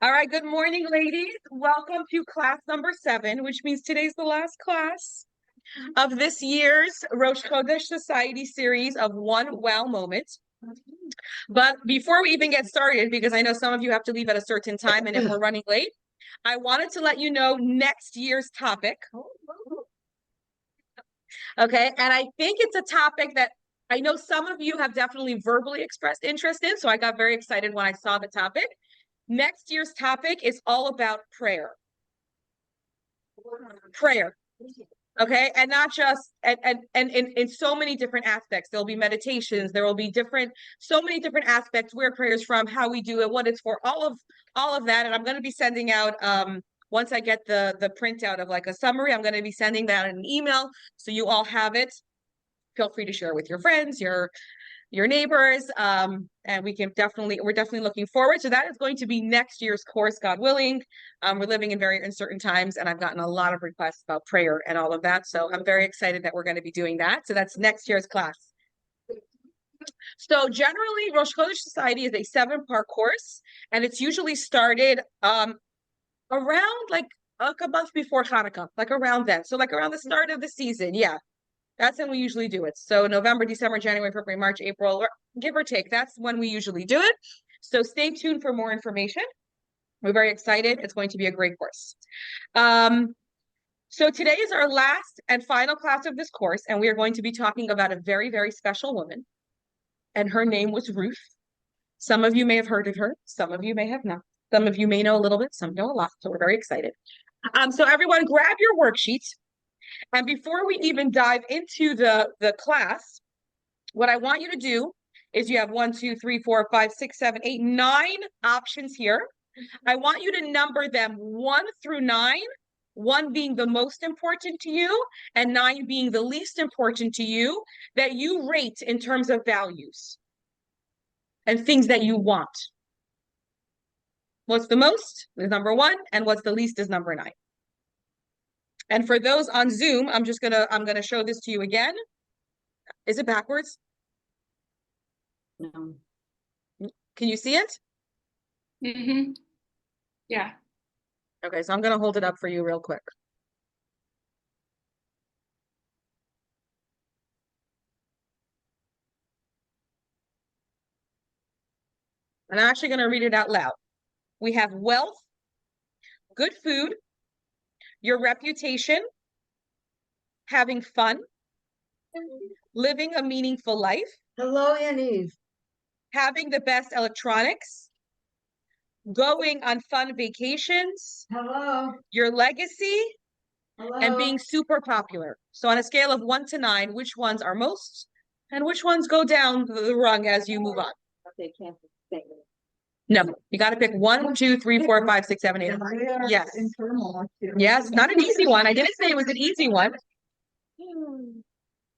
All right, good morning, ladies. Welcome to class number 7, which means today's the last class of this year's Rosh Chodesh Society series of One Wow Moment. But before we even get started, because I know some of you have to leave at a certain time, and if we're running late, I wanted to let you know next year's topic. Okay, and I think it's a topic that I know some of you have definitely verbally expressed interest in, so I got very excited when I saw the topic. Next year's topic is all about prayer. Prayer. Okay. And not just and in so many different aspects. There'll be meditations, there will be so many different aspects where prayers from, how we do it, what it's for, all of that. And I'm going to be sending out once I get the printout of like a summary, I'm going to be sending that in an email so you all have it. Feel free to share with your friends, your neighbors, and we're definitely looking forward. So that is going to be next year's course, God willing. We're living in very uncertain times, and I've gotten a lot of requests about prayer and all of that. So I'm very excited that we're going to be doing that. So that's next year's class. So generally, Rosh Chodesh Society is a 7-part course, and it's usually started around like a month before Hanukkah, like around then. So like around the start of the season, yeah. That's when we usually do it. So November, December, January, February, March, April, or give or take. That's when we usually do it. So stay tuned for more information. We're very excited. It's going to be a great course. So today is our last and final class of this course, and we are going to be talking about a very, very special woman. And her name was Ruth. Some of you may have heard of her. Some of you may have not. Some of you may know a little bit. Some know a lot. So we're very excited. So everyone grab your worksheet. And before we even dive into the class, what I want you to do is you have 1, 2, 3, 4, 5, 6, 7, 8, 9 options here. I want you to number them 1 through 9, 1 being the most important to you and 9 being the least important to you, that you rate in terms of values and things that you want. What's the most is number 1, and what's the least is number 9. And for those on Zoom, I'm gonna show this to you again. Is it backwards? No. Can you see it? Mm-hmm. Yeah. Okay, so I'm gonna hold it up for you real quick. And I'm actually gonna read it out loud. We have wealth, good food, your reputation, having fun, living a meaningful life. Hello, Annie. Having the best electronics, going on fun vacations. Hello. Your legacy. Hello. And being super popular. So on a scale of 1 to 9, which ones are most and which ones go down the rung as you move on? Okay, can't think. No, you got to pick 1, 2, 3, 4, 5, 6, 7, 8. Yes. Yes, not an easy one. I didn't say it was an easy one.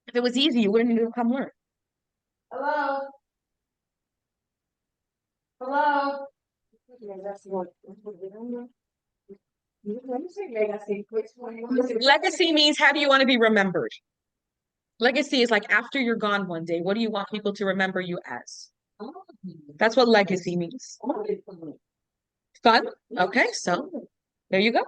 If it was easy, you wouldn't even come learn. Hello. Hello. Legacy means how do you want to be remembered? Legacy is like after you're gone one day, what do you want people to remember you as? That's what legacy means. Fun? Okay, so there you go.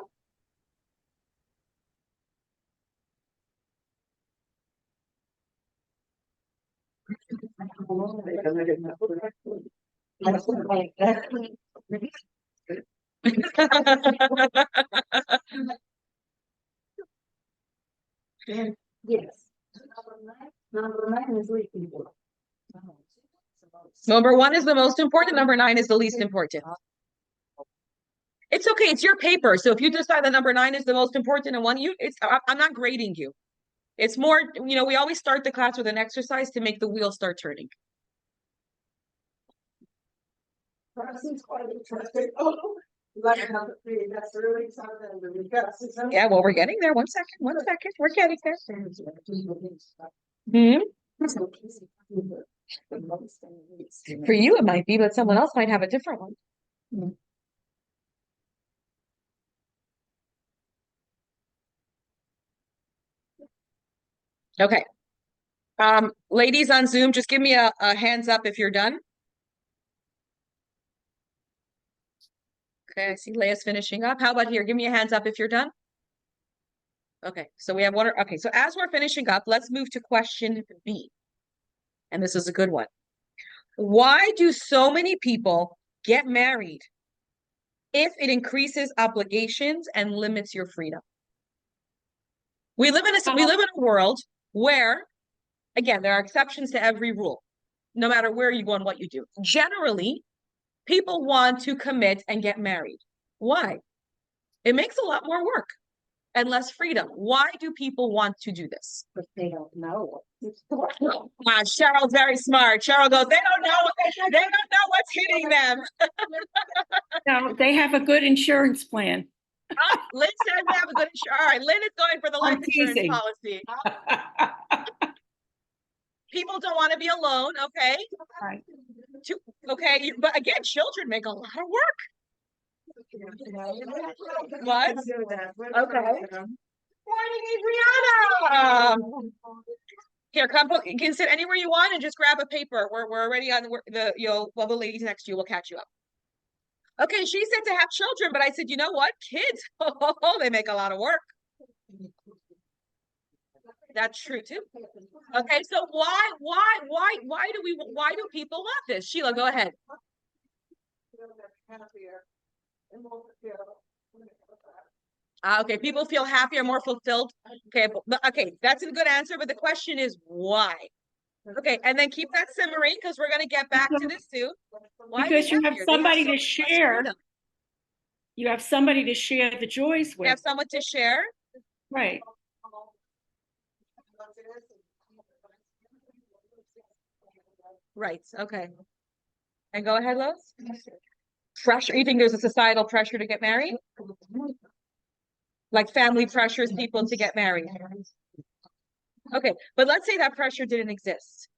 Yes. Number 9 is leaking. Number 1 is the most important. Number 9 is the least important. It's okay. It's your paper. So if you decide that number 9 is the most important and one, I'm not grading you. It's more, we always start the class with an exercise to make the wheel start turning. Yeah, well, we're getting there. 1 second. 1 second. We're getting there. For you, it might be, but someone else might have a different one. Okay. Ladies on Zoom, just give me a hands up if you're done. Okay, I see Leia's finishing up. How about here? Give me a hands up if you're done. Okay, so we have one. Okay, so as we're finishing up, let's move to question B. And this is a good one. Why do so many people get married if it increases obligations and limits your freedom? We live in a world where, again, there are exceptions to every rule, no matter where you go and what you do. Generally, people want to commit and get married. Why? It makes a lot more work and less freedom. Why do people want to do this? But they don't know. Cheryl's very smart. Cheryl goes, they don't know what's hitting them. No, they have a good insurance plan. Lynn says they have a good insurance. All right, Lynn is going for the life I'm insurance teasing. policy. People don't want to be alone, okay? Right. Okay, but again, children make a lot of work. What? Okay. Morning, Adriana. Here, you can sit anywhere you want and just grab a paper. We're already on the ladies next to you will catch you up. Okay, she said to have children, but I said, you know what? Kids, they make a lot of work. That's true too. Okay, so why do people want this? Sheila, go ahead. Okay, people feel happier, more fulfilled. Okay, okay, that's a good answer, but the question is why? Okay, and then keep that simmering because we're going to get back to this too. Why Because you have somebody to so much share. freedom. You have somebody to share the joys You with. have someone to share. Right. Right. Okay. And go ahead, Lois. Pressure. You think there's a societal pressure to get married? Like family pressures people to get married. Okay, but let's say that pressure didn't exist.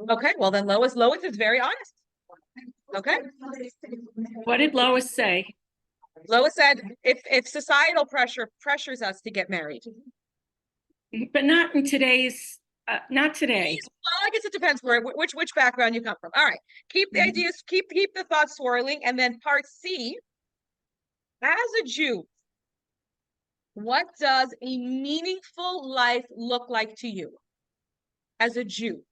Okay, well then Lois is very honest. Okay. What did Lois say? Lois said if societal pressure pressures us to get married. But not in today's, not today. Well, I guess it depends which background you come from. All right, keep the ideas, keep the thoughts swirling, and then part C. As a Jew, what does a meaningful life look like to you? As a Jew.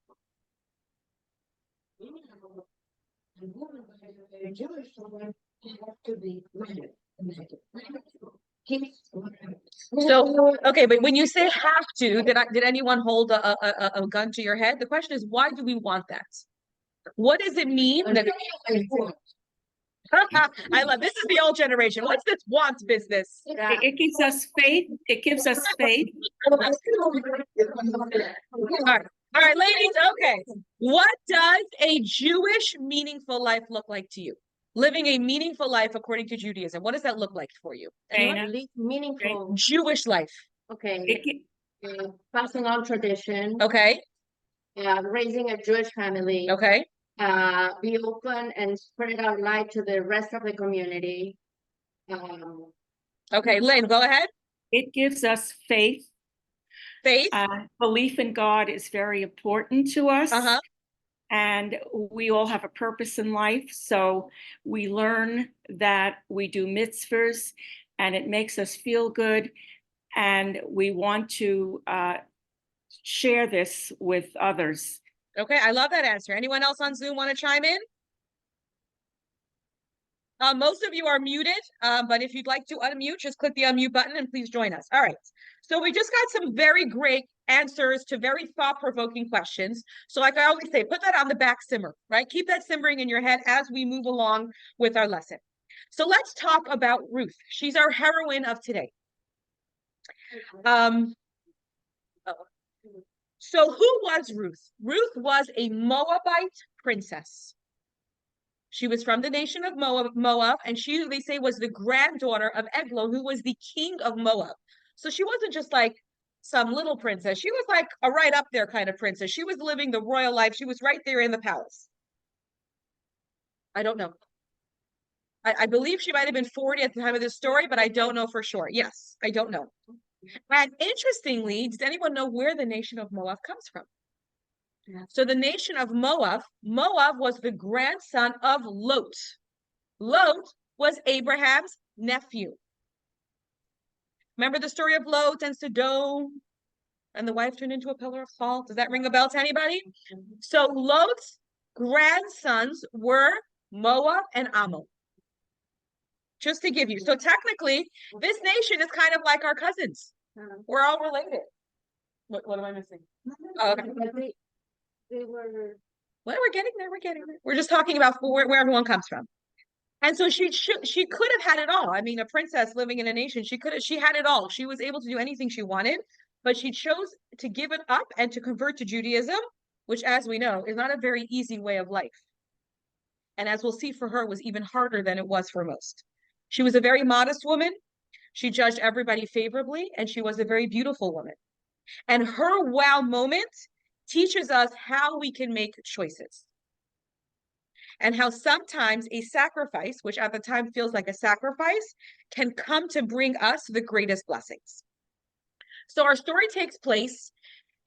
So, okay, but when you say have to, did anyone hold a gun to your head? The question is, why do we want that? What does it mean that I love this is the old generation. What's this want business? It gives us faith. It gives us faith. All right, ladies. Okay. What does a Jewish meaningful life look like to you? Living a meaningful life according to Judaism. What does that look like for you? Meaningful. Jewish life. Okay. Passing on tradition. Okay. Raising a Jewish family. Okay. Be open and spread out light to the rest of the community. Okay, Lynn, go ahead. It gives us faith. Faith. Belief in God is very important to us. Uh-huh. And we all have a purpose in life. So we learn that we do mitzvahs and it makes us feel good. And we want to share this with others. Okay, I love that answer. Anyone else on Zoom want to chime in? Most of you are muted, but if you'd like to unmute, just click the unmute button and please join us. All right, so we just got some very great answers to very thought-provoking questions. So like I always say, put that on the back simmer, right? Keep that simmering in your head as we move along with our lesson. So let's talk about Ruth. She's our heroine of today. So who was Ruth? Ruth was a Moabite princess. She was from the nation of Moab, and she, they say, was the granddaughter of Eglon, who was the king of Moab. So she wasn't just like some little princess. She was like a right up there kind of princess. She was living the royal life. She was right there in the palace. I don't know. I believe she might have been 40 at the time of this story, but I don't know for sure. Yes, I don't know. And interestingly, does anyone know where the nation of Moab comes from? So the nation of Moab, Moab was the grandson of Lot. Lot was Abraham's nephew. Remember the story of Lot and Sodom, and the wife turned into a pillar of salt? Does that ring a bell to anybody? So Lot's grandsons were Moab and Ammon. Just to give you. So technically, this nation is kind of like our cousins. We're all related. What am I missing? Oh, okay. They were. Well, we're getting there. We're getting there. We're just talking about where everyone comes from. And so she could have had it all. I mean, a princess living in a nation, she had it all. She was able to do anything she wanted, but she chose to give it up and to convert to Judaism, which, as we know, is not a very easy way of life. And as we'll see, for her was even harder than it was for most. She was a very modest woman. She judged everybody favorably, and she was a very beautiful woman. And her wow moment teaches us how we can make choices. And how sometimes a sacrifice, which at the time feels like a sacrifice, can come to bring us the greatest blessings. So our story takes place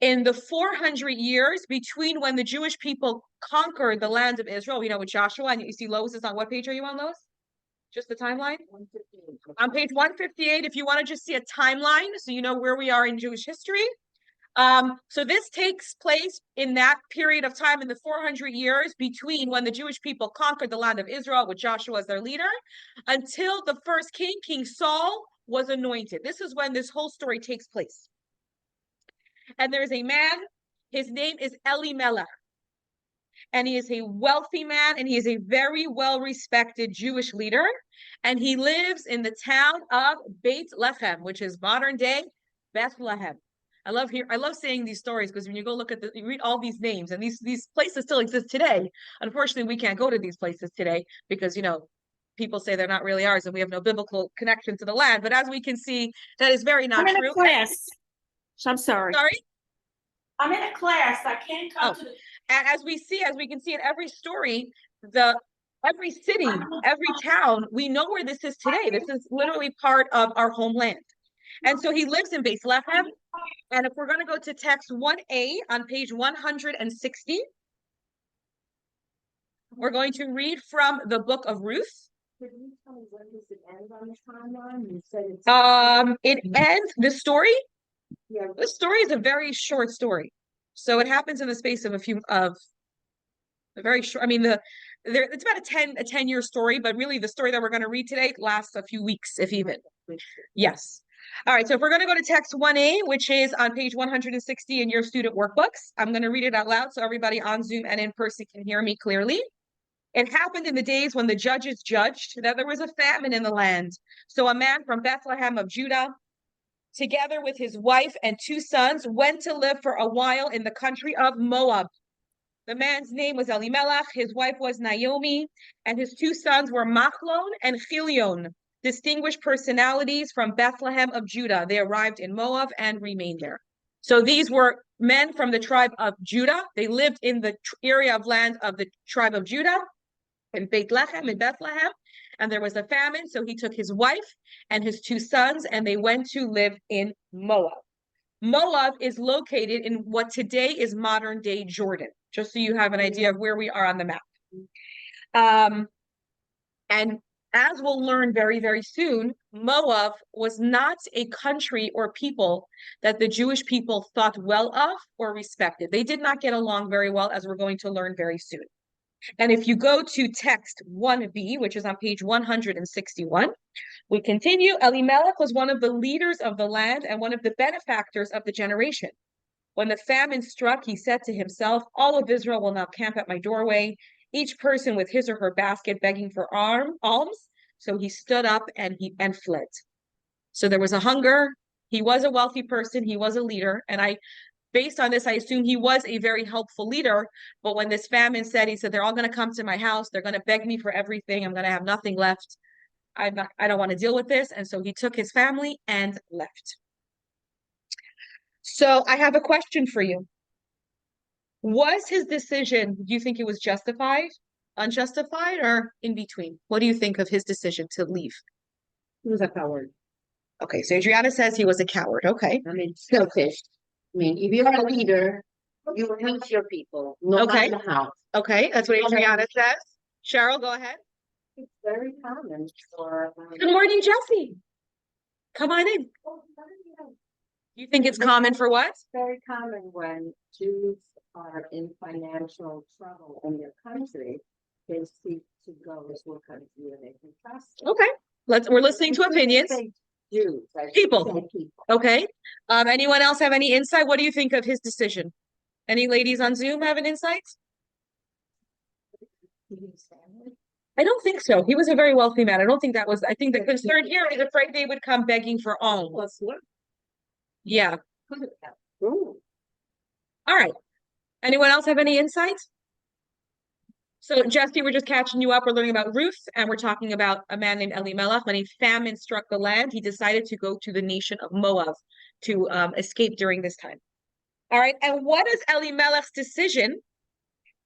in the 400 years between when the Jewish people conquered the land of Israel, with Joshua, and you see Lois is on what page are you on, Lois? Just the timeline? 158. On page 158, if you want to just see a timeline, so you know where we are in Jewish history. So this takes place in that period of time in the 400 years between when the Jewish people conquered the land of Israel with Joshua as their leader until the first king, King Saul, was anointed. This is when this whole story takes place. And there's a man, his name is Elimelech. And he is a wealthy man, and he is a very well-respected Jewish leader. And he lives in the town of Beit Lechem, which is modern-day Bethlehem. I love saying these stories because when you go look at you read all these names, and these places still exist today. Unfortunately, we can't go to these places today because people say they're not really ours, and we have no biblical connection to the land. But as we can see, that is very not I'm in true. a class. I'm sorry. Sorry? I'm in a class. I can't come to the. And as we can see in every story, every city, every town, we know where this is today. This is literally part of our homeland. And so he lives in Bethlehem. And if we're going to go to text 1A on page 160, we're going to read from the book of Ruth. It ends, the story? Yeah. The story is a very short story. So it happens in the space of a very short, it's about a 10-year story, but really the story that we're going to read today lasts a few weeks, if even. Yes. All right, so if we're going to go to text 1A, which is on page 160 in your student workbooks, I'm going to read it out loud so everybody on Zoom and in person can hear me clearly. It happened in the days when the judges judged that there was a famine in the land. So a man from Bethlehem of Judah, together with his wife and 2 sons, went to live for a while in the country of Moab. The man's name was Elimelech, his wife was Naomi, and his 2 sons were Machlon and Chilion, distinguished personalities from Bethlehem of Judah. They arrived in Moab and remained there. So these were men from the tribe of Judah. They lived in the area of land of the tribe of Judah, in Bethlehem, and there was a famine. So he took his wife and his 2 sons, and they went to live in Moab. Moab is located in what today is modern-day Jordan, just so you have an idea of where we are on the map. And as we'll learn very, very soon, Moab was not a country or people that the Jewish people thought well of or respected. They did not get along very well, as we're going to learn very soon. And if you go to text 1B, which is on page 161, we continue. Elimelech was one of the leaders of the land and one of the benefactors of the generation. When the famine struck, he said to himself, all of Israel will now camp at my doorway, each person with his or her basket begging for alms. So he stood up and fled. So there was a hunger. He was a wealthy person. He was a leader. And based on this, I assume he was a very helpful leader. But when this famine said, he said, they're all going to come to my house. They're going to beg me for everything. I'm going to have nothing left. I don't want to deal with this. And so he took his family and left. So I have a question for you. Was his decision, do you think it was justified, unjustified, or in between? What do you think of his decision to leave? He was a coward. Okay, so Adriana says he was a coward. Okay. Selfish. If you're a leader You help your people, no Okay. matter how. Okay, that's what Adriana says. Cheryl, go ahead. It's very common for. Good morning, Jesse. Come on in. You think it's common for what? It's very common when Jews are in financial trouble in their country, they seek to go to a country where they can trust. Okay, we're listening to opinions. Jews, I should People. say people. Okay. Anyone else have any insight? What do you think of his decision? Any ladies on Zoom have an insight? I don't think so. He was a very wealthy man. I don't think that was, I think the concern here is afraid they would come begging for alms. Yeah. Ooh. All right. Anyone else have any insights? So Jesse, we're just catching you up. We're learning about Ruth, and we're talking about a man named Elimelech. When a famine struck the land, he decided to go to the nation of Moab to escape during this time. All right. And what does Elimelech's decision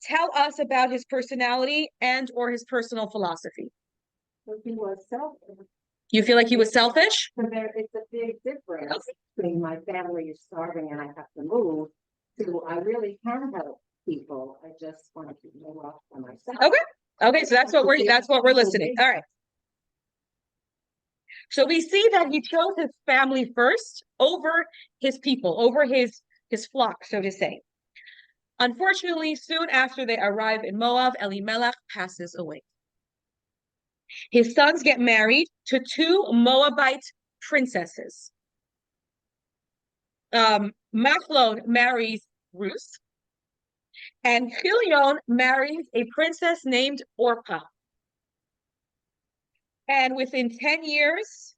tell us about his personality and or his personal philosophy? So he was selfish. You feel like he was selfish? So it's a big difference between my family is starving and I have to move to I really can help people. I just want to keep more off for myself. Okay. Okay, so that's what we're listening. All right. So we see that he chose his family first over his people, over his flock, so to say. Unfortunately, soon after they arrive in Moab, Elimelech passes away. His sons get married to two Moabite princesses. Machlon marries Ruth, and Chilion marries a princess named Orpah. And within 10 years,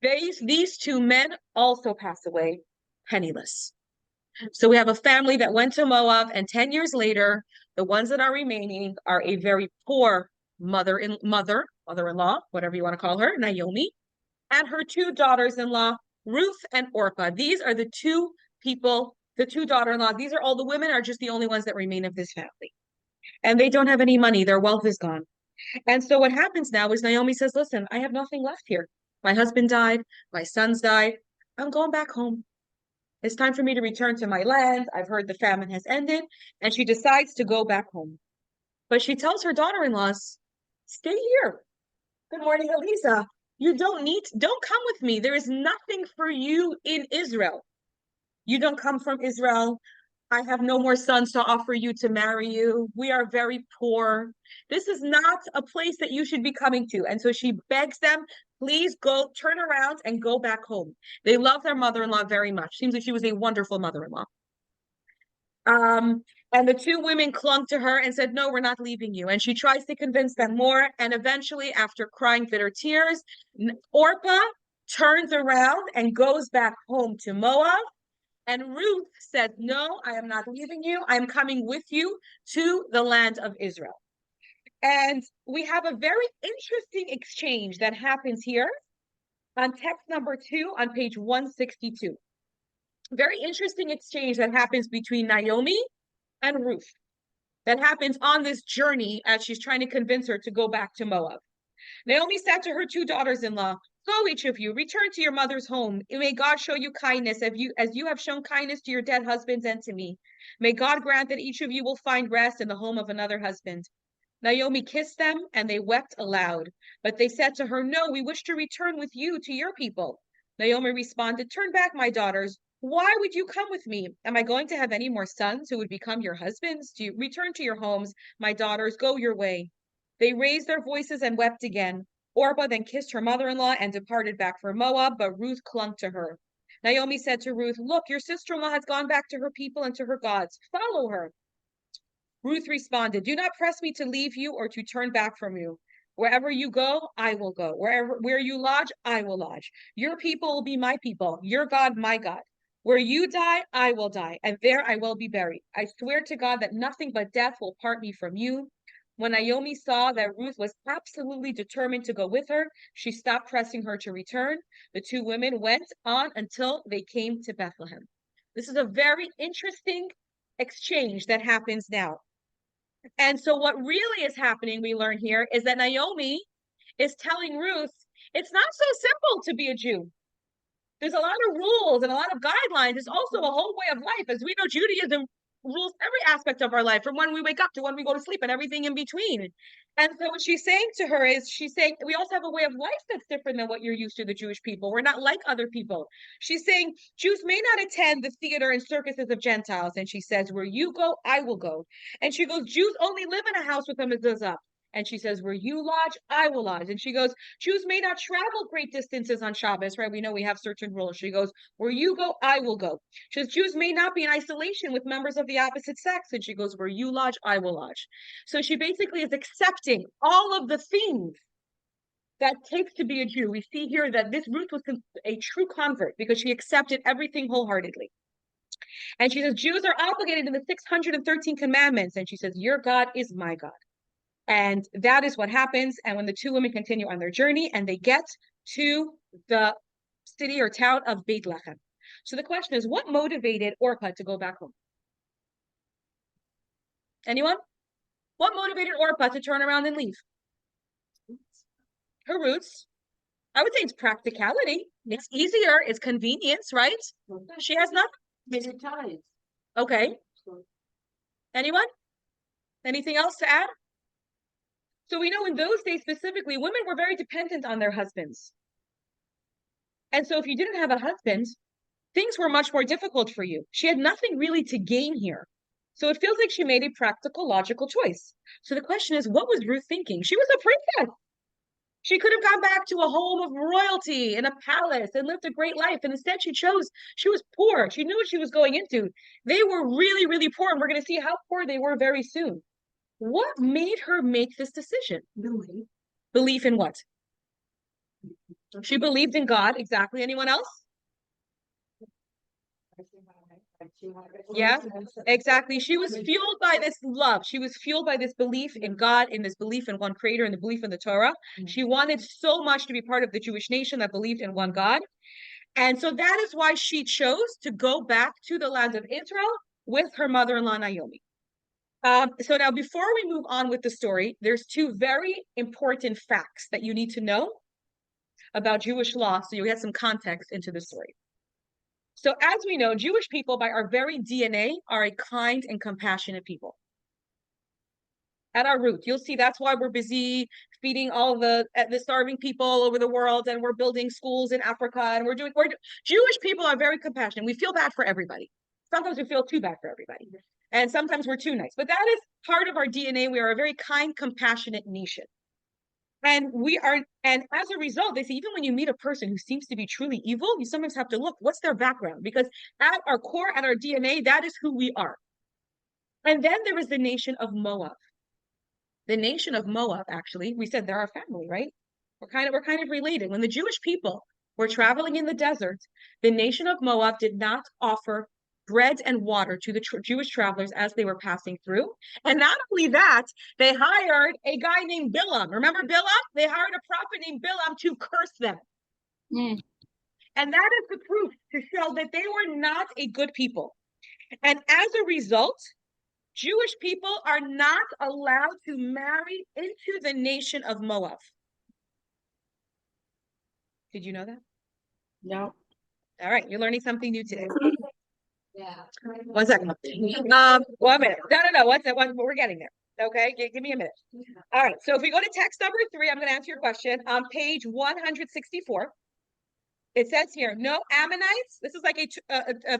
these two men also pass away penniless. So we have a family that went to Moab, and 10 years later, the ones that are remaining are a very poor mother-in-law, whatever you want to call her, Naomi, and her two daughters-in-law, Ruth and Orpah. These are the two people, the two daughter-in-law. These are all the women are just the only ones that remain of this family. And they don't have any money. Their wealth is gone. And so what happens now is Naomi says, listen, I have nothing left here. My husband died. My sons died. I'm going back home. It's time for me to return to my land. I've heard the famine has ended. And she decides to go back home. But she tells her daughter-in-laws, stay here. Good morning, Elisa. You don't come with me. There is nothing for you in Israel. You don't come from Israel. I have no more sons to offer you to marry you. We are very poor. This is not a place that you should be coming to. And so she begs them, please go, turn around and go back home. They love their mother-in-law very much. Seems like she was a wonderful mother-in-law. And the two women clung to her and said, no, we're not leaving you. And she tries to convince them more. And eventually, after crying bitter tears, Orpah turns around and goes back home to Moab. And Ruth said, no, I am not leaving you. I'm coming with you to the land of Israel. And we have a very interesting exchange that happens here on text number 2 on page 162. Very interesting exchange that happens between Naomi and Ruth that happens on this journey as she's trying to convince her to go back to Moab. Naomi said to her two daughters-in-law, go each of you, return to your mother's home. May God show you kindness as you have shown kindness to your dead husbands and to me. May God grant that each of you will find rest in the home of another husband. Naomi kissed them and they wept aloud. But they said to her, no, we wish to return with you to your people. Naomi responded, turn back, my daughters. Why would you come with me? Am I going to have any more sons who would become your husbands? Do you return to your homes, my daughters, go your way. They raised their voices and wept again. Orpah then kissed her mother-in-law and departed back for Moab, but Ruth clung to her. Naomi said to Ruth, look, your sister-in-law has gone back to her people and to her gods. Follow her. Ruth responded, do not press me to leave you or to turn back from you. Wherever you go, I will go. Where you lodge, I will lodge. Your people will be my people, your God, my God. Where you die, I will die, and there I will be buried. I swear to God that nothing but death will part me from you. When Naomi saw that Ruth was absolutely determined to go with her, she stopped pressing her to return. The two women went on until they came to Bethlehem. This is a very interesting exchange that happens now. And so what really is happening, we learn here, is that Naomi is telling Ruth, it's not so simple to be a Jew. There's a lot of rules and a lot of guidelines. It's also a whole way of life. As we know, Judaism rules every aspect of our life, from when we wake up to when we go to sleep and everything in between. And so what she's saying to her is, she's saying, we also have a way of life that's different than what you're used to, the Jewish people. We're not like other people. She's saying Jews may not attend the theater and circuses of Gentiles. And she says, where you go, I will go. And she goes, Jews only live in a house with a mezuzah. And she says, where you lodge, I will lodge. And she goes, Jews may not travel great distances on Shabbos, right? We know we have certain rules. She goes, where you go, I will go. She says, Jews may not be in isolation with members of the opposite sex. And she goes, where you lodge, I will lodge. So she basically is accepting all of the things that takes to be a Jew. We see here that this Ruth was a true convert because she accepted everything wholeheartedly. And she says, Jews are obligated in the 613 commandments. And she says, your God is my God. And that is what happens. And when the two women continue on their journey and they get to the city or town of Beit Lechem. So the question is, what motivated Orpah to go back home? Anyone? What motivated Orpah to turn around and leave? Her roots. I would say it's practicality. It's easier. It's convenience, right? She has nothing. Many times. Okay. Anyone? Anything else to add? So we know in those days specifically, women were very dependent on their husbands. And so if you didn't have a husband, things were much more difficult for you. She had nothing really to gain here. So it feels like she made a practical, logical choice. So the question is, what was Ruth thinking? She was a princess. She could have gone back to a home of royalty in a palace and lived a great life. And instead she was poor. She knew what she was going into. They were really, really poor. And we're going to see how poor they were very soon. What made her make this decision? Belief. Belief in what? She believed in God. Exactly. Anyone else? Yeah, exactly. She was fueled by this love. She was fueled by this belief in God, in this belief in one creator, and the belief in the Torah. She wanted so much to be part of the Jewish nation that believed in one God. And so that is why she chose to go back to the land of Israel with her mother-in-law, Naomi. So now, before we move on with the story, there's two very important facts that you need to know about Jewish law, so you get some context into the story. So as we know, Jewish people by our very DNA are a kind and compassionate people. At our root, you'll see that's why we're busy feeding all the starving people all over the world, and we're building schools in Africa, and Jewish people are very compassionate. We feel bad for everybody. Sometimes we feel too bad for everybody. And sometimes we're too nice. But that is part of our DNA. We are a very kind, compassionate nation. And as a result, they say, even when you meet a person who seems to be truly evil, you sometimes have to look, what's their background? Because at our core, at our DNA, that is who we are. And then there is the nation of Moab. The nation of Moab, actually, we said they're our family, right? We're kind of related. When the Jewish people were traveling in the desert, the nation of Moab did not offer bread and water to the Jewish travelers as they were passing through. And not only that, they hired a guy named Bilam. Remember Bilam? They hired a prophet named Bilam to curse them. And that is the proof to show that they were not a good people. And as a result, Jewish people are not allowed to marry into the nation of Moab. Did you know that? No. All right, you're learning something new today. Yeah. 1 second. 1 minute. No. We're getting there. Okay, give me a minute. All right, so if we go to text number 3, I'm going to answer your question. On page 164, it says here, no Ammonites. This is like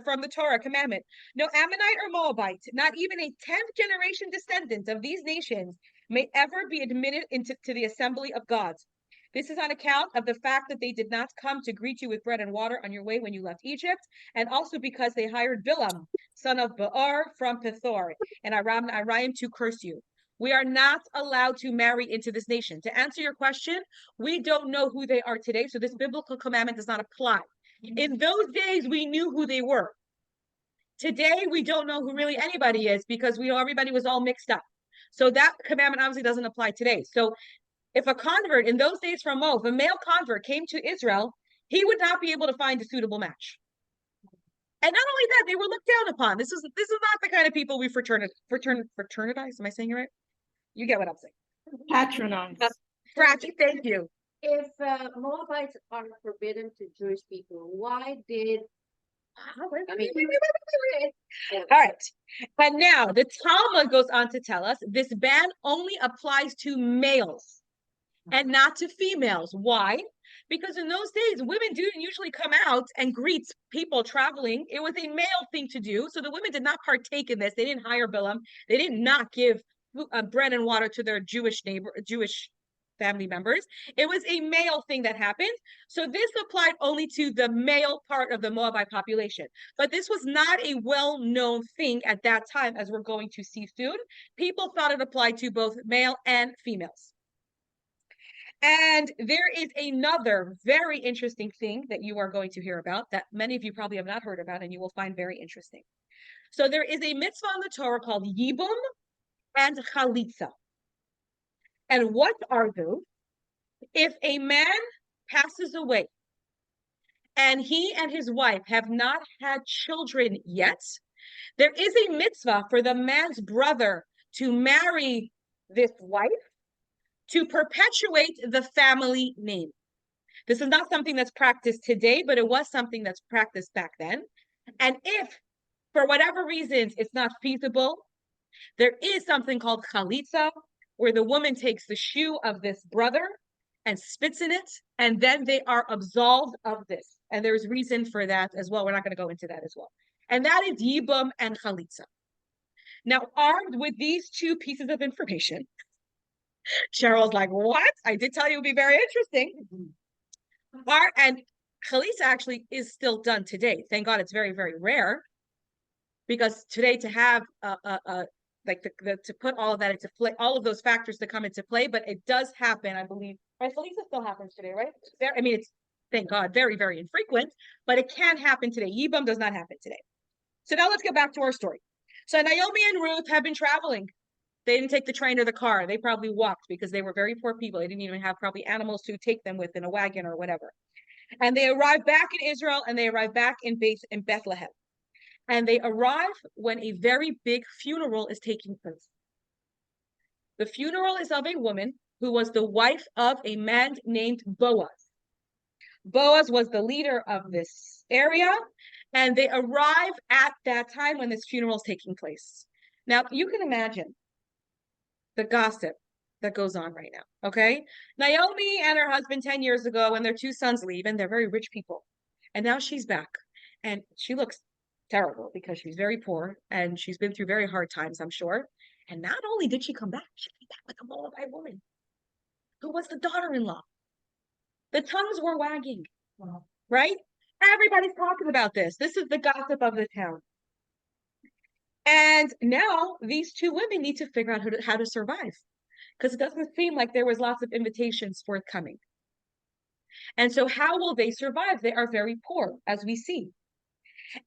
from the Torah commandment. No Ammonite or Moabite, not even a 10th generation descendant of these nations may ever be admitted into the assembly of gods. This is on account of the fact that they did not come to greet you with bread and water on your way when you left Egypt, and also because they hired Bilam, son of Beor from Pethor, and Aram to curse you. We are not allowed to marry into this nation. To answer your question, we don't know who they are today, so this biblical commandment does not apply. In those days, we knew who they were. Today, we don't know who really anybody is because we know everybody was all mixed up. So that commandment obviously doesn't apply today. So if a convert in those days from Moab, if a male convert came to Israel, he would not be able to find a suitable match. And not only that, they were looked down upon. This is not the kind of people we fraternize. Am I saying it right? You get what I'm saying. Patronize. Thank you. If Moabites are forbidden to Jewish people, why did All right. And now the Talmud goes on to tell us this ban only applies to males and not to females. Why? Because in those days, women didn't usually come out and greet people traveling. It was a male thing to do. So the women did not partake in this. They didn't hire Bilam. They did not give bread and water to their Jewish family members. It was a male thing that happened. So this applied only to the male part of the Moabite population. But this was not a well-known thing at that time, as we're going to see soon. People thought it applied to both male and females. And there is another very interesting thing that you are going to hear about that many of you probably have not heard about and you will find very interesting. So there is a mitzvah in the Torah called Yibum and Chalitza. And what are those? If a man passes away and he and his wife have not had children yet, there is a mitzvah for the man's brother to marry this wife to perpetuate the family name. This is not something that's practiced today, but it was something that's practiced back then. And if, for whatever reasons, it's not feasible, there is something called chalitza, where the woman takes the shoe of this brother and spits in it, and then they are absolved of this. And there's reason for that as well. We're not going to go into that as well. And that is yibum and chalitza. Now, armed with these two pieces of information, Cheryl's like, what? I did tell you it would be very interesting. And chalitza actually is still done today. Thank God it's very, very rare. Because today to have like to put all of that into play, all of those factors to come into play, but it does happen, I believe. Right, chalitza still happens today, right? I mean, it's, thank God, very, very infrequent, but it can happen today. Yibum does not happen today. So now let's get back to our story. So Naomi and Ruth have been traveling. They didn't take the train or the car. They probably walked because they were very poor people. They didn't even have probably animals to take them with in a wagon or whatever. And they arrived back in Israel and they arrived back in Bethlehem. And they arrive when a very big funeral is taking place. The funeral is of a woman who was the wife of a man named Boaz. Boaz was the leader of this area, and they arrive at that time when this funeral is taking place. Now, you can imagine the gossip that goes on right now, okay? Naomi and her husband 10 years ago, and their two sons leave, and they're very rich people. And now she's back, and she looks terrible because she's very poor, and she's been through very hard times, I'm sure. And not only did she come back with a Moabite woman who was the daughter-in-law. The tongues were wagging, right? Everybody's talking about this. This is the gossip of the town. And now these two women need to figure out how to survive because it doesn't seem like there was lots of invitations forthcoming. And so how will they survive? They are very poor, as we see.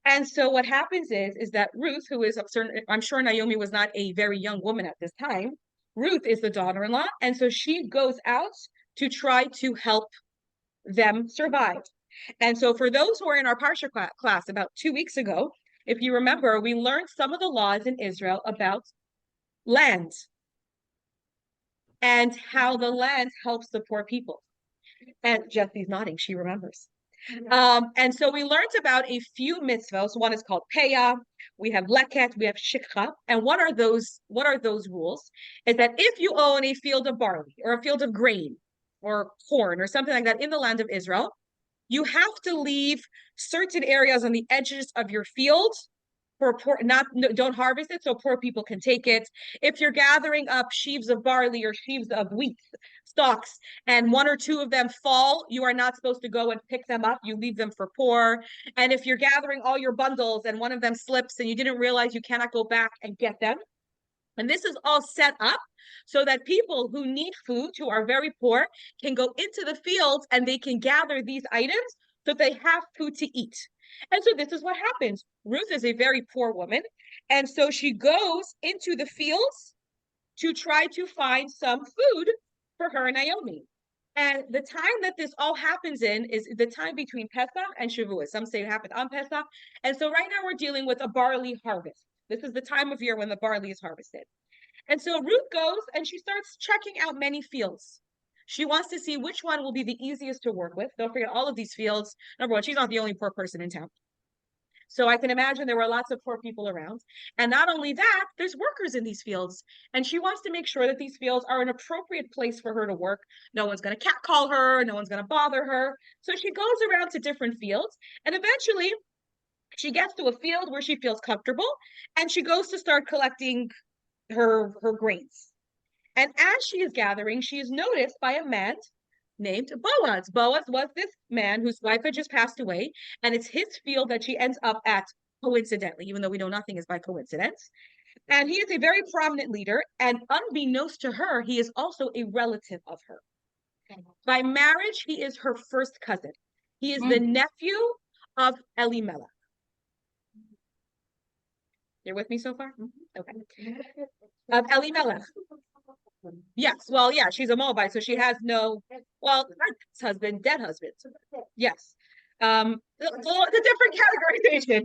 And so what happens is that Ruth, who is I'm sure Naomi was not a very young woman at this time. Ruth is the daughter-in-law, and so she goes out to try to help them survive. And so for those who are in our Parsha class about 2 weeks ago, if you remember, we learned some of the laws in Israel about land and how the land helps the poor people. And Jesse's nodding, she remembers. And so we learned about a few mitzvahs. One is called Peah. We have Leket, we have Shikha. And what are those rules? Is that if you own a field of barley or a field of grain or corn or something like that in the land of Israel, you have to leave certain areas on the edges of your field for poor, don't harvest it so poor people can take it. If you're gathering up sheaves of barley or sheaves of wheat stalks and one or two of them fall, you are not supposed to go and pick them up. You leave them for poor. And if you're gathering all your bundles and one of them slips and you didn't realize, you cannot go back and get them. And this is all set up so that people who need food, who are very poor, can go into the fields and they can gather these items so they have food to eat. And so this is what happens. Ruth is a very poor woman. And so she goes into the fields to try to find some food for her and Naomi. And the time that this all happens in is the time between Pesach and Shavuot. Some say it happened on Pesach. And so right now we're dealing with a barley harvest. This is the time of year when the barley is harvested. And so Ruth goes and she starts checking out many fields. She wants to see which one will be the easiest to work with. Don't forget all of these fields. Number one, she's not the only poor person in town. So I can imagine there were lots of poor people around. And not only that, there's workers in these fields. And she wants to make sure that these fields are an appropriate place for her to work. No one's going to catcall her. No one's going to bother her. So she goes around to different fields. And eventually she gets to a field where she feels comfortable. And she goes to start collecting her grains. And as she is gathering, she is noticed by a man named Boaz. Boaz was this man whose wife had just passed away, and it's his field that she ends up at coincidentally, even though we know nothing is by coincidence. And he is a very prominent leader, and unbeknownst to her, he is also a relative of her. By marriage, he is her first cousin. He is the nephew of Elimelech. You're with me so far? Okay. Of Elimelech. Yes, well, yeah, she's a Moabite, so she has no, well, husband, dead husband. Yes. The different categorization.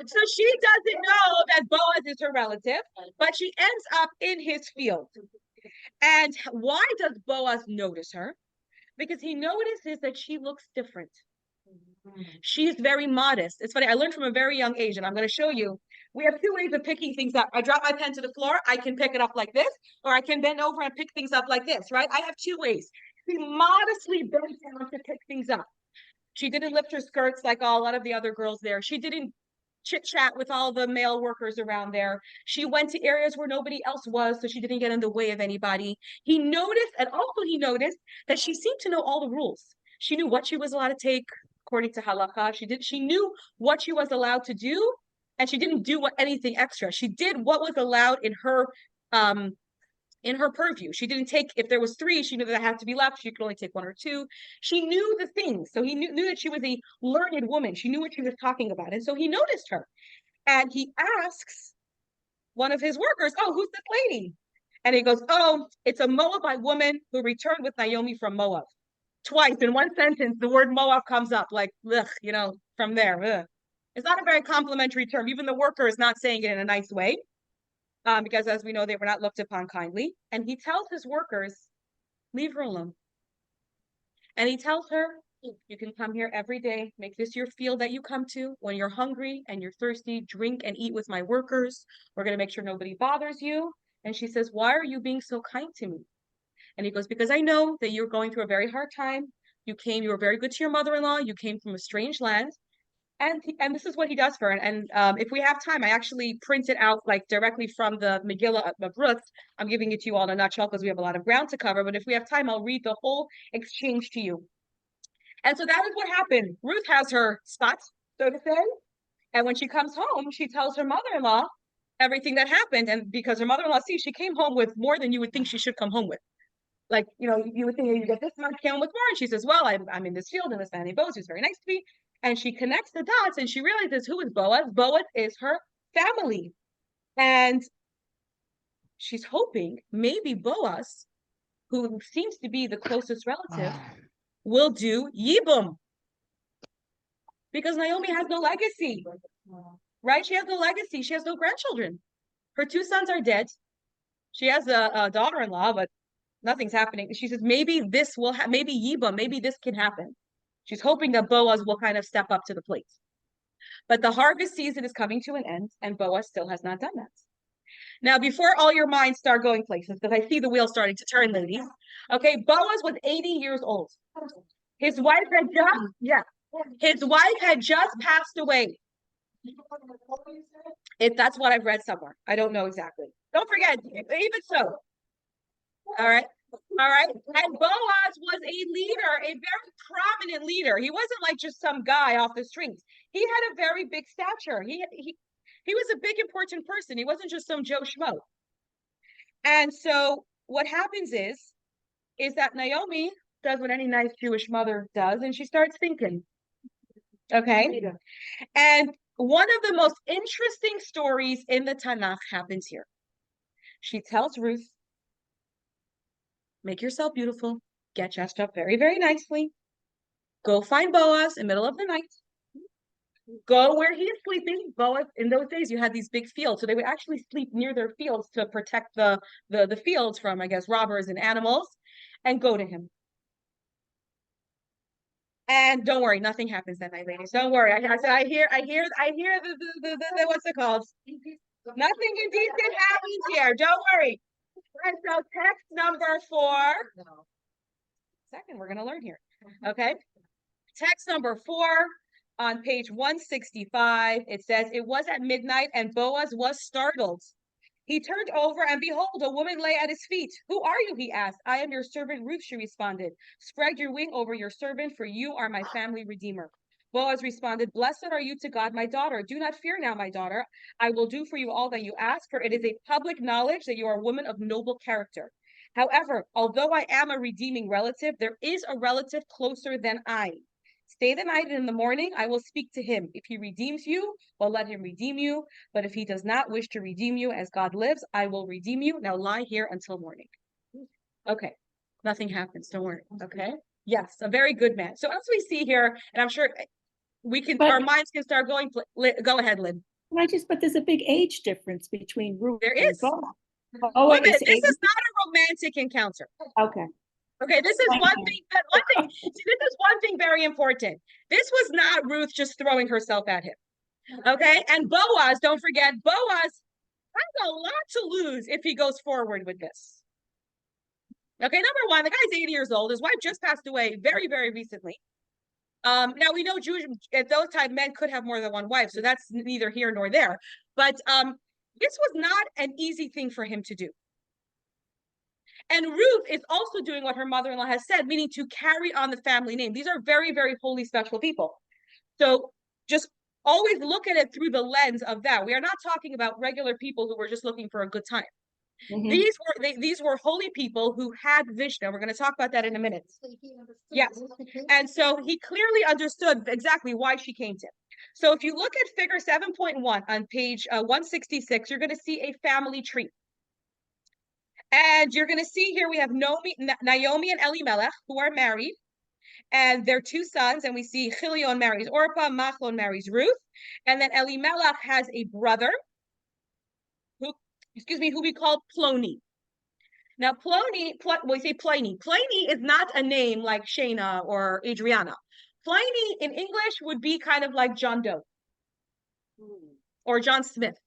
So she doesn't know that Boaz is her relative, but she ends up in his field. And why does Boaz notice her? Because he notices that she looks different. She's very modest. It's funny, I learned from a very young age, and I'm going to show you. We have two ways of picking things up. I drop my pen to the floor, I can pick it up like this, or I can bend over and pick things up like this, right? I have two ways. She modestly bent down to pick things up. She didn't lift her skirts like a lot of the other girls there. She didn't chit-chat with all the male workers around there. She went to areas where nobody else was, so she didn't get in the way of anybody. He noticed, and also he noticed that she seemed to know all the rules. She knew what she was allowed to take according to halakha. She knew what she was allowed to do, and she didn't do anything extra. She did what was allowed in her purview. She didn't take, if there was three, she knew that had to be left. She could only take one or two. She knew the things. So he knew that she was a learned woman. She knew what she was talking about. And so he noticed her. And he asks one of his workers, oh, who's this lady? And he goes, oh, it's a Moabite woman who returned with Naomi from Moab. Twice in one sentence, the word Moab comes up, like, ugh, from there. Ugh. It's not a very complimentary term. Even the worker is not saying it in a nice way. Because as we know, they were not looked upon kindly. And he tells his workers, leave her alone. And he tells her, you can come here every day. Make this your field that you come to. When you're hungry and you're thirsty, drink and eat with my workers. We're going to make sure nobody bothers you. And she says, why are you being so kind to me? And he goes, because I know that you're going through a very hard time. You were very good to your mother-in-law. You came from a strange land. And this is what he does for her. And if we have time, I actually print it out like directly from the Megillah of Ruth. I'm giving it to you all in a nutshell because we have a lot of ground to cover. But if we have time, I'll read the whole exchange to you. And so that is what happened. Ruth has her spot, so to say. And when she comes home, she tells her mother-in-law everything that happened. And because her mother-in-law sees she came home with more than you would think she should come home with. Like, you would think you get this much, came home with more. And she says, well, I'm in this field and this man named Boaz who's very nice to me. And she connects the dots and she realizes who is Boaz. Boaz is her family. And she's hoping maybe Boaz, who seems to be the closest relative, will do Yibum. Because Naomi has no legacy, right? She has no legacy. She has no grandchildren. Her two sons are dead. She has a daughter-in-law, but nothing's happening. She says, maybe this will maybe Yibum, maybe this can happen. She's hoping that Boaz will kind of step up to the plate. But the harvest season is coming to an end, and Boaz still has not done that. Now, before all your minds start going places, because I see the wheel starting to turn, ladies. Okay, Boaz was 80 years old. His wife had just passed away. That's what I've read somewhere. I don't know exactly. Don't forget, even so. All right. And Boaz was a leader, a very prominent leader. He wasn't like just some guy off the streets. He had a very big stature. He was a big, important person. He wasn't just some Joe Schmo. And so what happens is that Naomi does what any nice Jewish mother does, and she starts thinking. Okay. And one of the most interesting stories in the Tanakh happens here. She tells Ruth, make yourself beautiful, get dressed up very, very nicely. Go find Boaz in the middle of the night. Go where he is sleeping. Boaz, in those days, you had these big fields. So they would actually sleep near their fields to protect the fields from, I guess, robbers and animals, and go to him. And don't worry, nothing happens that night, ladies. Don't worry. I hear the what's it called? Nothing indecent happens here. Don't worry. And so text number 4. Second, we're gonna learn here. Okay. Text number 4 on page 165. It says, it was at midnight and Boaz was startled. He turned over, and behold, a woman lay at his feet. Who are you? He asked. I am your servant Ruth, she responded. Spread your wing over your servant, for you are my family redeemer. Boaz responded, blessed are you to God, my daughter. Do not fear now, my daughter. I will do for you all that you ask, for it is a public knowledge that you are a woman of noble character. However, although I am a redeeming relative, there is a relative closer than I. Stay the night, and in the morning I will speak to him. If he redeems you, well, let him redeem you. But if he does not wish to redeem you, as God lives, I will redeem you. Now lie here until morning. Okay, nothing happens. Don't worry. Okay. Yes, a very good man. So as we see here, and I'm sure we can, But- our minds can start going. Go ahead, Lynn. but there's a big age difference between Ruth There and is. Boaz. Women, Boaz this is is 80. not a romantic encounter. Okay. Okay, this is Thank one you. thing. See, this is one thing very important. This was not Ruth just throwing herself at him. Okay, and Boaz, don't forget, Boaz has a lot to lose if he goes forward with this. Okay, number one, the guy's 80 years old. His wife just passed away very, very recently. Now we know Jewish at those time men could have more than one wife, so that's neither here nor there. But this was not an easy thing for him to do. And Ruth is also doing what her mother-in-law has said, meaning to carry on the family name. These are very, very holy, special people. So just always look at it through the lens of that. We are not talking about regular people who were just looking for a good time. Mhm. These were holy people who had Vishnu. We're going to talk about that in a minute. Yes. And so he clearly understood exactly why she came to him. So if you look at figure 7.1 on page 166, you're going to see a family tree. And you're going to see here we have Naomi and Elimelech, who are married, and their 2 sons. And we see Chilion marries Orpah, Machlon marries Ruth. And then Elimelech has a brother who we call Ploni. Now, we say Pliny. Pliny is not a name like Shayna or Adriana. Pliny in English would be kind of like John Doe or John Smith.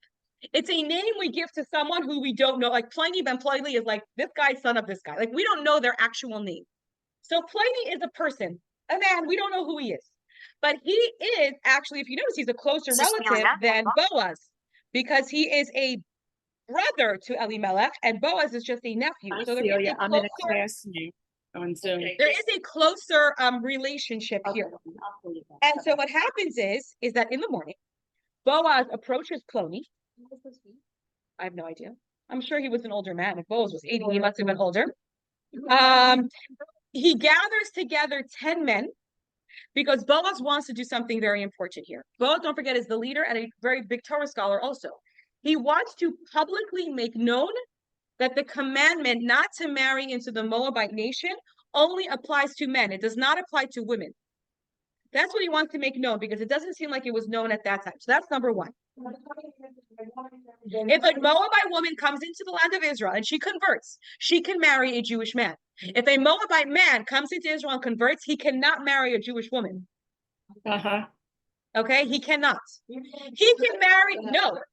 It's a name we give to someone who we don't know. Like Pliny ben Pliny is like this guy's son of this guy. Like we don't know their actual name. So Pliny is a person, a man. We don't know who he is. But he is actually, if you notice, he's a closer relative than Boaz because he is a brother to Elimelech, and Boaz is just a nephew. Hi, So there is Celia. a I'm in a closer, class now on Zoom. there is a closer relationship here. And so what happens is that in the morning, Boaz approaches Ploni. I have no idea. I'm sure he was an older man. If Boaz was 80, he must have been older. He gathers together 10 men because Boaz wants to do something very important here. Boaz, don't forget, is the leader and a very big Torah scholar also. He wants to publicly make known that the commandment not to marry into the Moabite nation only applies to men. It does not apply to women. That's what he wants to make known because it doesn't seem like it was known at that time. So that's number one. If a Moabite woman comes into the land of Israel and she converts, she can marry a Jewish man. If a Moabite man comes into Israel and converts, he cannot marry a Jewish woman. Uh-huh. Okay, he cannot. He can marry,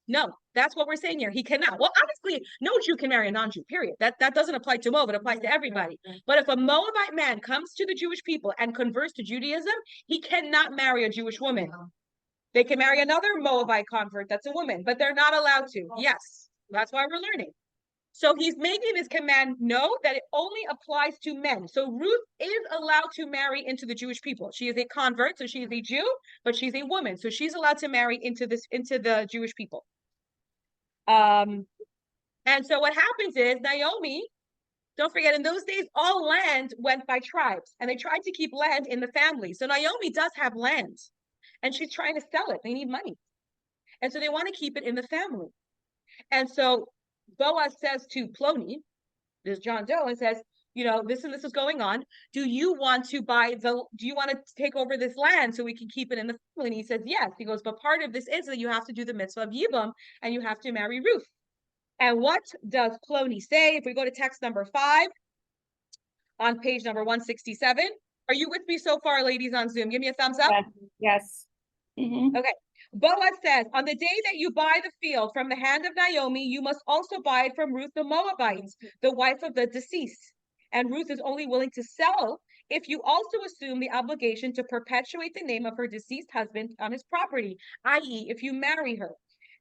no, that's what we're saying here. He cannot. Well, obviously, no Jew can marry a non-Jew, period. That doesn't apply to Moab, it applies to everybody. But if a Moabite man comes to the Jewish people and converts to Judaism, he cannot marry a Jewish woman. They can marry another Moabite convert that's a woman, but they're not allowed to. Yes, that's why we're learning. So he's making this command know that it only applies to men. So Ruth is allowed to marry into the Jewish people. She is a convert, so she is a Jew, but she's a woman. So she's allowed to marry into the Jewish people. And so what happens is Naomi, don't forget, in those days, all land went by tribes, and they tried to keep land in the family. So Naomi does have land, and she's trying to sell it. They need money. And so they want to keep it in the family. And so Boaz says to Ploni, this John Doe, and says, you know, this and this is going on. Do you want to take over this land so we can keep it in the family? And he says, yes. He goes, but part of this is that you have to do the mitzvah of Yibam and you have to marry Ruth. And what does Ploni say? If we go to text number 5 on page number 167, Are you with me so far, ladies on Zoom? Give me a thumbs up. Yes. Yes. Mhm. Okay. Boaz says, on the day that you buy the field from the hand of Naomi, you must also buy it from Ruth the Moabite, the wife of the deceased. And Ruth is only willing to sell if you also assume the obligation to perpetuate the name of her deceased husband on his property, i.e., if you marry her.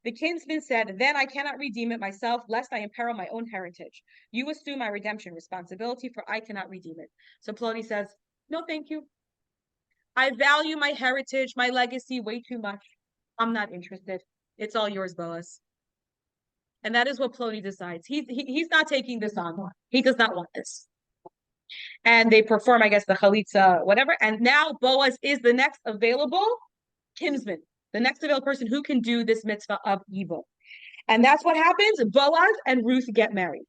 The kinsman said, then I cannot redeem it myself, lest I imperil my own heritage. You assume my redemption responsibility, for I cannot redeem it. So Ploni says, no, thank you. I value my heritage, my legacy way too much. I'm not interested. It's all yours, Boaz. And that is what Ploni decides. He's not taking this on. He does not want this. And they perform, I guess, the chalitza, whatever. And now Boaz is the next available kinsman, the next available person who can do this mitzvah of evil. And that's what happens. Boaz and Ruth get married.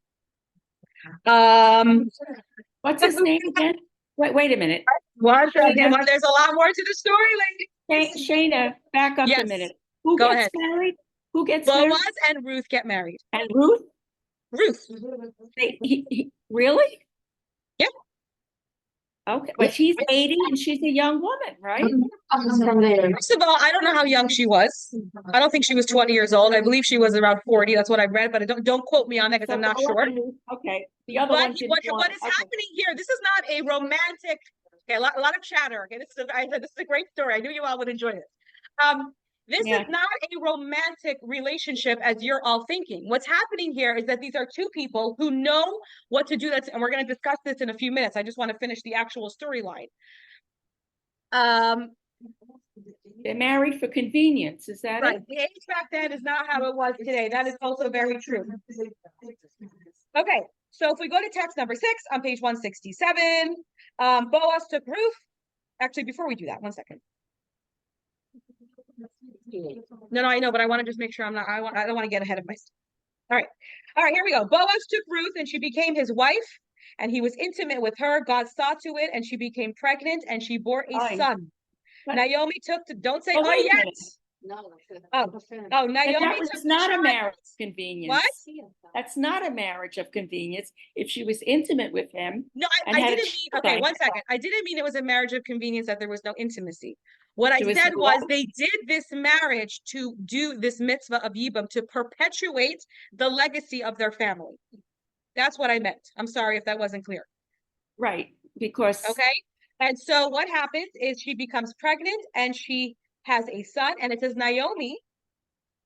What's his name again? Wait a minute. There's a lot more to the story, lady. Shayna, back up a minute. Who Go gets ahead. married? Who gets Boaz married? and Ruth get married. And Ruth? Ruth. Really? Yeah. Okay, but she's 80 and she's a young woman, right? First of all, I don't know how young she was. I don't think she was 20 years old. I believe she was around 40. That's what I read, but don't quote me on that because I'm not sure. Okay. The other one what is happening here? This is not a romantic. Okay, a lot of chatter. Okay, this is a great story. I knew you all would enjoy it. This is not a romantic relationship as you're all thinking. What's happening here is that these are two people who know what to do. And we're going to discuss this in a few minutes. I just want to finish the actual storyline. They're married for convenience. Is that right? It? The age back then is not how it was today. That is also very true. Okay, so if we go to text number 6 on page 167, Boaz took Ruth. Actually, before we do that, one second. No, I know, but I want to just make sure I don't want to get ahead of myself. All right, here we go. Boaz took Ruth and she became his wife, and he was intimate with her. God saw to it, and she became pregnant, and she bore a son. But Naomi don't say, oh, yet. No. Naomi took was not a marriage of convenience. What? That's not a marriage of convenience. If she was intimate with him. No, I didn't mean, okay, one second. I didn't mean it was a marriage of convenience, that there was no intimacy. What I said was they did this marriage to do this mitzvah of Yibam to perpetuate the legacy of their family. That's what I meant. I'm sorry if that wasn't clear. Right, because. Okay. And so what happens is she becomes pregnant and she has a son, and it says Naomi,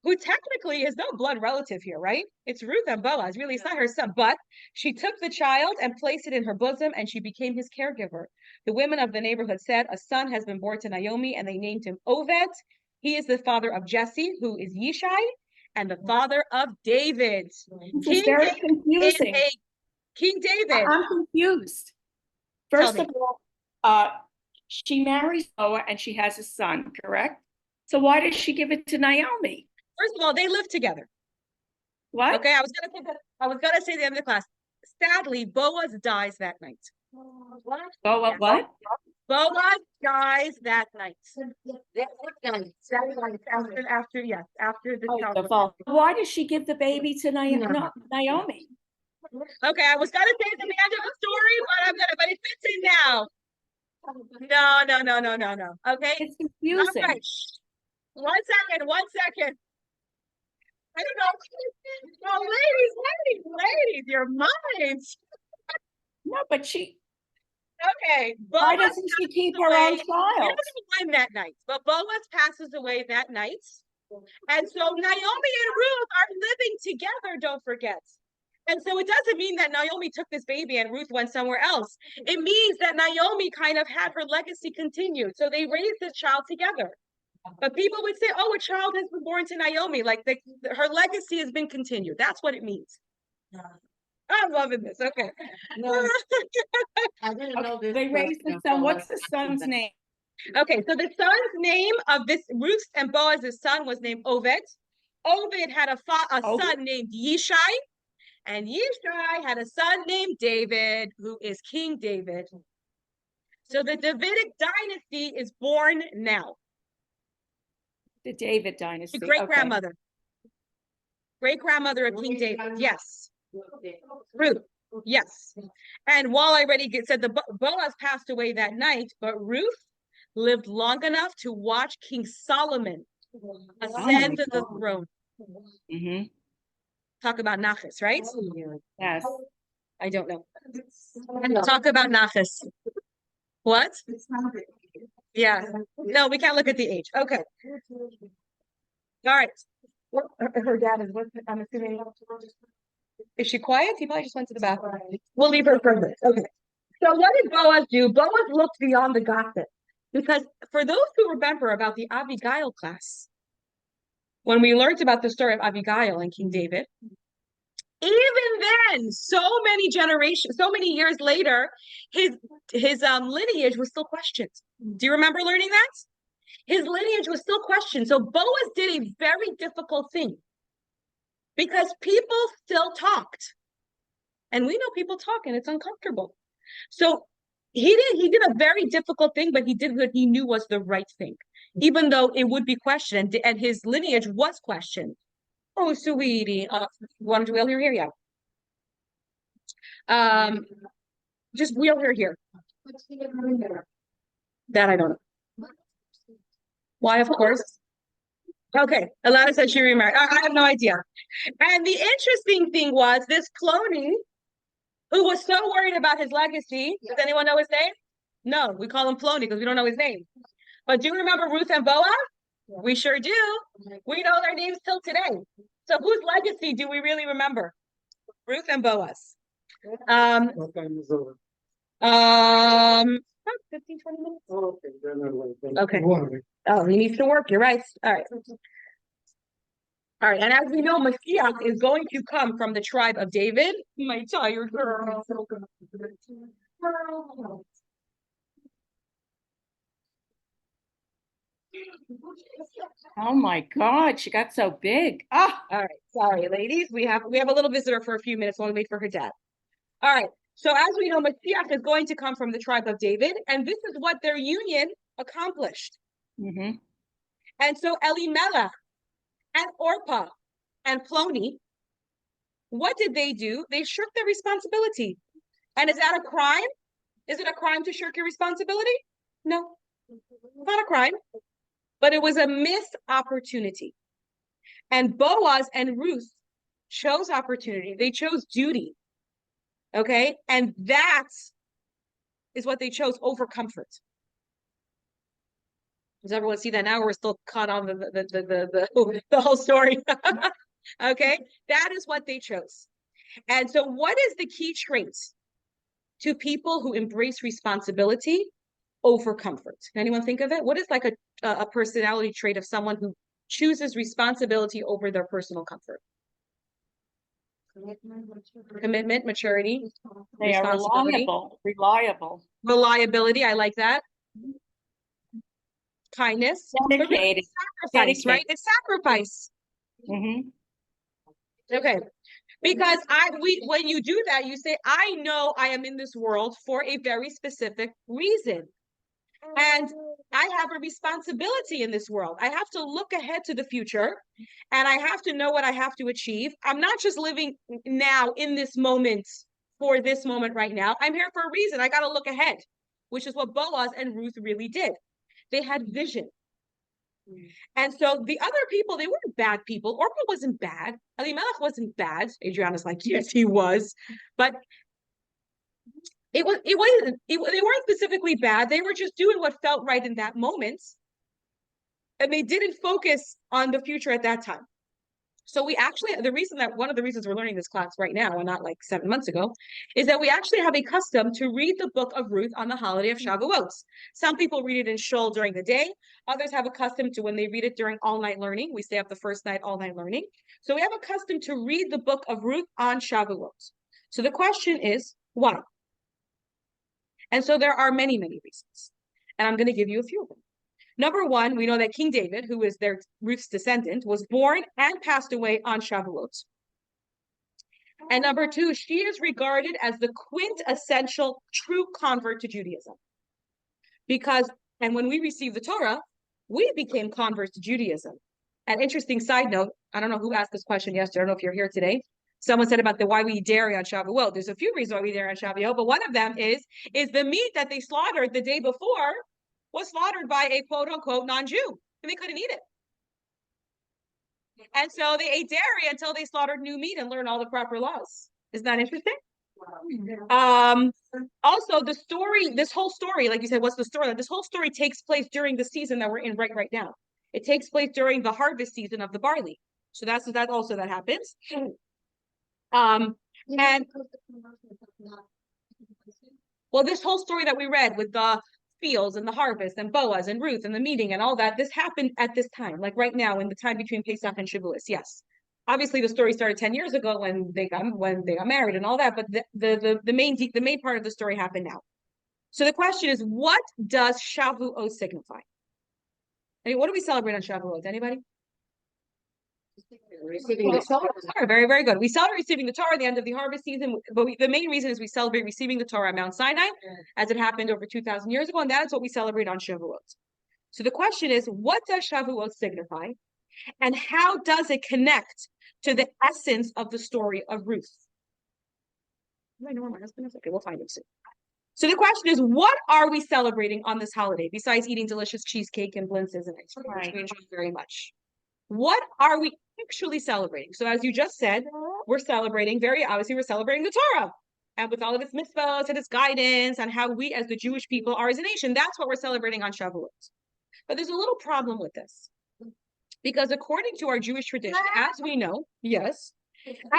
who technically is no blood relative here, right? It's Ruth and Boaz. Really, it's not her son, but she took the child and placed it in her bosom, and she became his caregiver. The women of the neighborhood said, a son has been born to Naomi, and they named him Oved. He is the father of Jesse, who is Yishai, and the father of David. King very David confusing. King David. I'm confused. First of all, she marries Noah and she has a son, correct? So why does she give it to Naomi? First of all, they live together. What? Okay, I was gonna say the end of the class. Sadly, Boaz dies that night. Boaz what? Boaz dies that night. After the child. Why does she give the baby to Naomi? Okay, I was gonna say at the end of the story, but it fits in now. No. Okay. It's confusing. Right. One second. I don't know. Oh, ladies, your minds. No, but she. Okay. Why doesn't she keep her own child? She doesn't win that night, but Boaz passes away that night. And so Naomi and Ruth are living together, don't forget. And so it doesn't mean that Naomi took this baby and Ruth went somewhere else. It means that Naomi kind of had her legacy continued. So they raised this child together. But people would say, oh, a child has been born to Naomi. Like her legacy has been continued. That's what it means. I'm loving this. Okay. No, I didn't know this. They raised the son. What's the son's name? Okay, so the son's name of this Ruth and Boaz's son was named Oved. Oved had a son named Yishai. And Yishai had a son named David, who is King David. So the Davidic dynasty is born now. The David dynasty. The great-grandmother. Great-grandmother of King David, yes. Ruth. Yes. And while I already said Boaz passed away that night, but Ruth lived long enough to watch King Solomon ascend to the throne. Mm-hmm. Talk about Nachas, right? Yes. I don't know. Talk about Nachas. What? Yeah. No, we can't look at the age. Okay. All right. Her dad is what? I'm assuming. Is she quiet? He probably just went to the bathroom. We'll leave her for a minute. Okay. So what did Boaz do? Boaz looked beyond the gossip. Because for those who remember about the Abigail class, when we learned about the story of Abigail and King David, even then, so many generations, so many years later, his lineage was still questioned. Do you remember learning that? His lineage was still questioned. So Boaz did a very difficult thing because people still talked. And we know people talk and it's uncomfortable. So he did a very difficult thing, but he did what he knew was the right thing, even though it would be questioned and his lineage was questioned. Oh, sweetie, want to wheel her here? Yeah. Just wheel her here. That I don't know. Why, of course. Okay, Alana said she remarried. I have no idea. And the interesting thing was this Cloney, who was so worried about his legacy. Does anyone know his name? No, we call him Plony because we don't know his name. But do you remember Ruth and Boaz? We sure do. We know their names till today. So whose legacy do we really remember? Ruth and Boaz. What time is over? 15, 20 minutes. Oh, okay, then I'll wait. Okay. One. Oh, he needs to work. You're right. All right. All right. And as we know, Mashiach is going to come from the tribe of David. My tired girl. Oh my God, she got so big. Ah, All right. Sorry, ladies. We have a little visitor for a few minutes while we wait for her dad. All right. So as we know, Mashiach is going to come from the tribe of David, and this is what their union accomplished. mm-hmm. And so Elimelech and Orpah and Plony, what did they do? They shirked their responsibility. And is that a crime? Is it a crime to shirk your responsibility? No, it's not a crime, but it was a missed opportunity. And Boaz and Ruth chose opportunity. They chose duty. Okay. And that is what they chose over comfort. Does everyone see that now? We're still caught on the whole story. Okay. That is what they chose. And so what is the key trait to people who embrace responsibility over comfort? Can anyone think of it? What is like a personality trait of someone who chooses responsibility over their personal comfort? Commitment, maturity, They are reliable. reliability. I like that. Kindness. But really, Dedicated. it's sacrifice, right? It's sacrifice. Mm-hmm. Okay. Because when you do that, you say, I know I am in this world for a very specific reason. And I have a responsibility in this world. I have to look ahead to the future and I have to know what I have to achieve. I'm not just living now in this moment for this moment right now. I'm here for a reason. I got to look ahead, which is what Boaz and Ruth really did. They had vision. And so the other people, they weren't bad people. Orpah wasn't bad. Elimelech wasn't bad. Adriana's like, yes, he was. But they weren't specifically bad. They were just doing what felt right in that moment. And they didn't focus on the future at that time. So one of the reasons we're learning this class right now and not like 7 months ago is that we actually have a custom to read the book of Ruth on the holiday of Shavuot. Some people read it in shul during the day. Others have a custom to when they read it during all night learning. We stay up the first night, all night learning. So we have a custom to read the book of Ruth on Shavuot. So the question is, why? And so there are many, many reasons. And I'm going to give you a few of them. Number one, we know that King David, who is their Ruth's descendant, was born and passed away on Shavuot. And number two, she is regarded as the quintessential true convert to Judaism. And when we received the Torah, we became converts to Judaism. An interesting side note, I don't know who asked this question yesterday, I don't know if you're here today, Someone said about the why we eat dairy on Shavuot. There's a few reasons why we eat dairy on Shavuot, but one of them is the meat that they slaughtered the day before was slaughtered by a quote unquote non-Jew, and they couldn't eat it. And so they ate dairy until they slaughtered new meat and learned all the proper laws. Isn't that interesting? Also the story, this whole story, like you said, what's the story? This whole story takes place during the season that we're in right now. It takes place during the harvest season of the barley. So that's that also that happens. And well, this whole story that we read with the fields and the harvest and Boaz and Ruth and the meeting and all that, this happened at this time, like right now in the time between Pesach and Shavuos. Yes. Obviously the story started 10 years ago when they got married and all that, but the main part of the story happened now. So the question is, what does Shavuot signify? I mean, what do we celebrate on Shavuot? Anybody? Receiving the Torah. Very, very good. We celebrate receiving the Torah at the end of the harvest season, but the main reason is we celebrate receiving the Torah at Mount Sinai, as it happened over 2,000 years ago, and that is what we celebrate on Shavuot. So the question is, what does Shavuot signify, and how does it connect to the essence of the story of Ruth? Do I know where my husband is? Okay, we'll find him soon. So the question is, what are we celebrating on this holiday besides eating delicious cheesecake and blintzes and ice cream, which we enjoy very much? What are we actually celebrating? So as you just said, we're celebrating, very obviously, we're celebrating the Torah. And with all of its mitzvahs and its guidance and how we as the Jewish people are as a nation, that's what we're celebrating on Shavuot. But there's a little problem with this. Because according to our Jewish tradition, as we know, yes,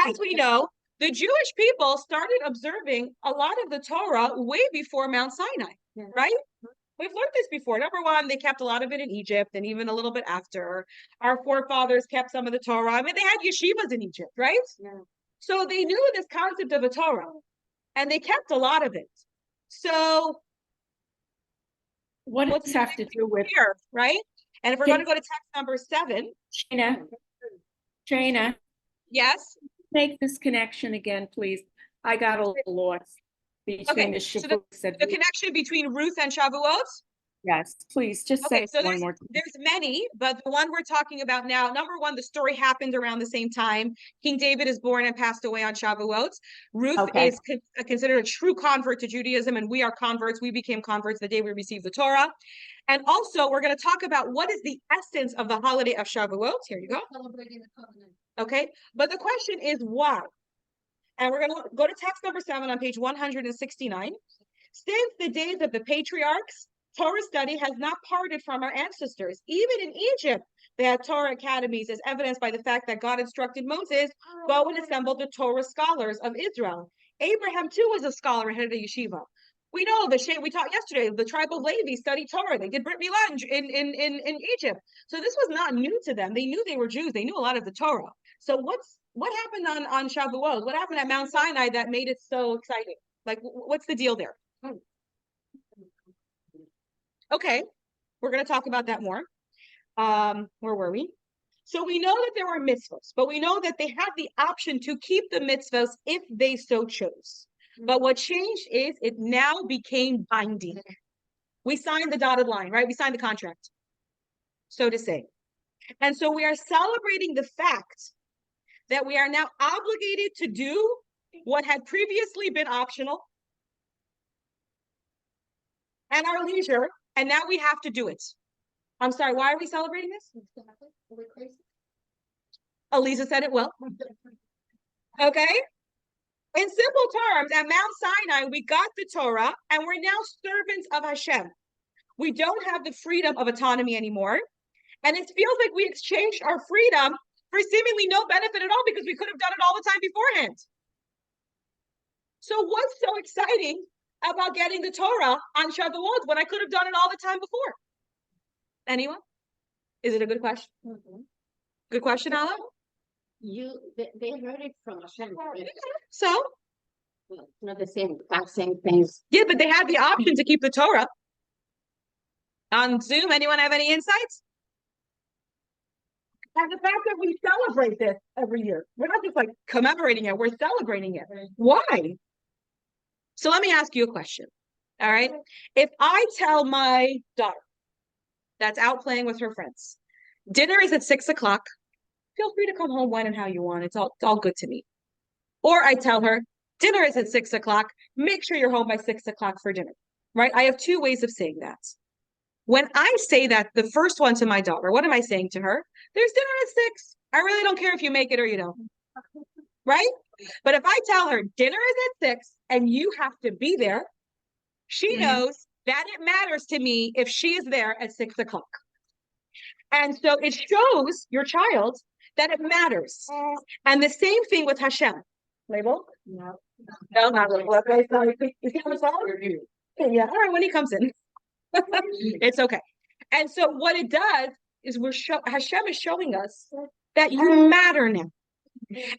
as we know, the Jewish people started observing a lot of the Torah way before Mount Sinai, right? We've learned this before. Number one, they kept a lot of it in Egypt and even a little bit after. Our forefathers kept some of the Torah. I mean, they had yeshivas in Egypt, right? Yeah. So they knew this concept of a Torah and they kept a lot of it. So what does this have to do with here, right? And if we're going to go to text number 7. Shana, yes? Make this connection again, please. I got a little lost between the Shavuot. The connection between Ruth and Shavuot? Yes, please, just say so one more time. There's many, but the one we're talking about now, number one, the story happened around the same time. King David is born and passed away on Shavuot. Ruth is considered a true convert to Judaism, and we are converts. We became converts the day we received the Torah. And also, we're going to talk about what is the essence of the holiday of Shavuot. Here you go. Celebrating the covenant. Okay, but the question is why? And we're going to go to text number 7 on page 169. Since the days of the patriarchs, Torah study has not parted from our ancestors. Even in Egypt, they had Torah academies, as evidenced by the fact that God instructed Moses, go and assemble the Torah scholars of Israel. Abraham, too, was a scholar and headed a yeshiva. We know we taught yesterday, the tribe of Levi studied Torah. They did Brit Milah in Egypt. So this was not new to them. They knew they were Jews. They knew a lot of the Torah. So what happened on Shavuot? What happened at Mount Sinai that made it so exciting? Like, what's the deal there? Okay, we're going to talk about that more. Where were we? So we know that there were mitzvahs, but we know that they had the option to keep the mitzvahs if they so chose. But what changed is it now became binding. We signed the dotted line, right? We signed the contract, so to say. And so we are celebrating the fact that we are now obligated to do what had previously been optional and our leisure, and now we have to do it. I'm sorry, why are we celebrating this? Are we crazy? Elisa said it well. Okay? In simple terms, at Mount Sinai, we got the Torah, and we're now servants of Hashem. We don't have the freedom of autonomy anymore, and it feels like we exchanged our freedom for seemingly no benefit at all because we could have done it all the time beforehand. So what's so exciting about getting the Torah on Shavuot when I could have done it all the time before? Anyone? Is it a good question? Mm-hmm. Good question, Ala? They heard it from Hashem. So? Well, it's not the same things. Yeah, but they had the option to keep the Torah. On Zoom, anyone have any insights? And the fact that we celebrate this every year. We're not just like commemorating it, we're celebrating it. Why? So let me ask you a question. All right. If I tell my daughter that's out playing with her friends, dinner is at 6 o'clock, feel free to come home when and how you want. It's all good to me. Or I tell her, dinner is at 6 o'clock. Make sure you're home by 6 o'clock for dinner, right? I have two ways of saying that. When I say that, the first one to my daughter, what am I saying to her? There's dinner at 6. I really don't care if you make it or you don't, right? But if I tell her dinner is at 6 and you have to be there, she knows that it matters to me if she is there at 6 o'clock. And so it shows your child that it matters. And the same thing with Hashem. Label? No. No, not label. Okay, sorry. Is he on the phone? Yeah. All right, when he comes in. It's okay. And so what it does is Hashem is showing us that you matter now.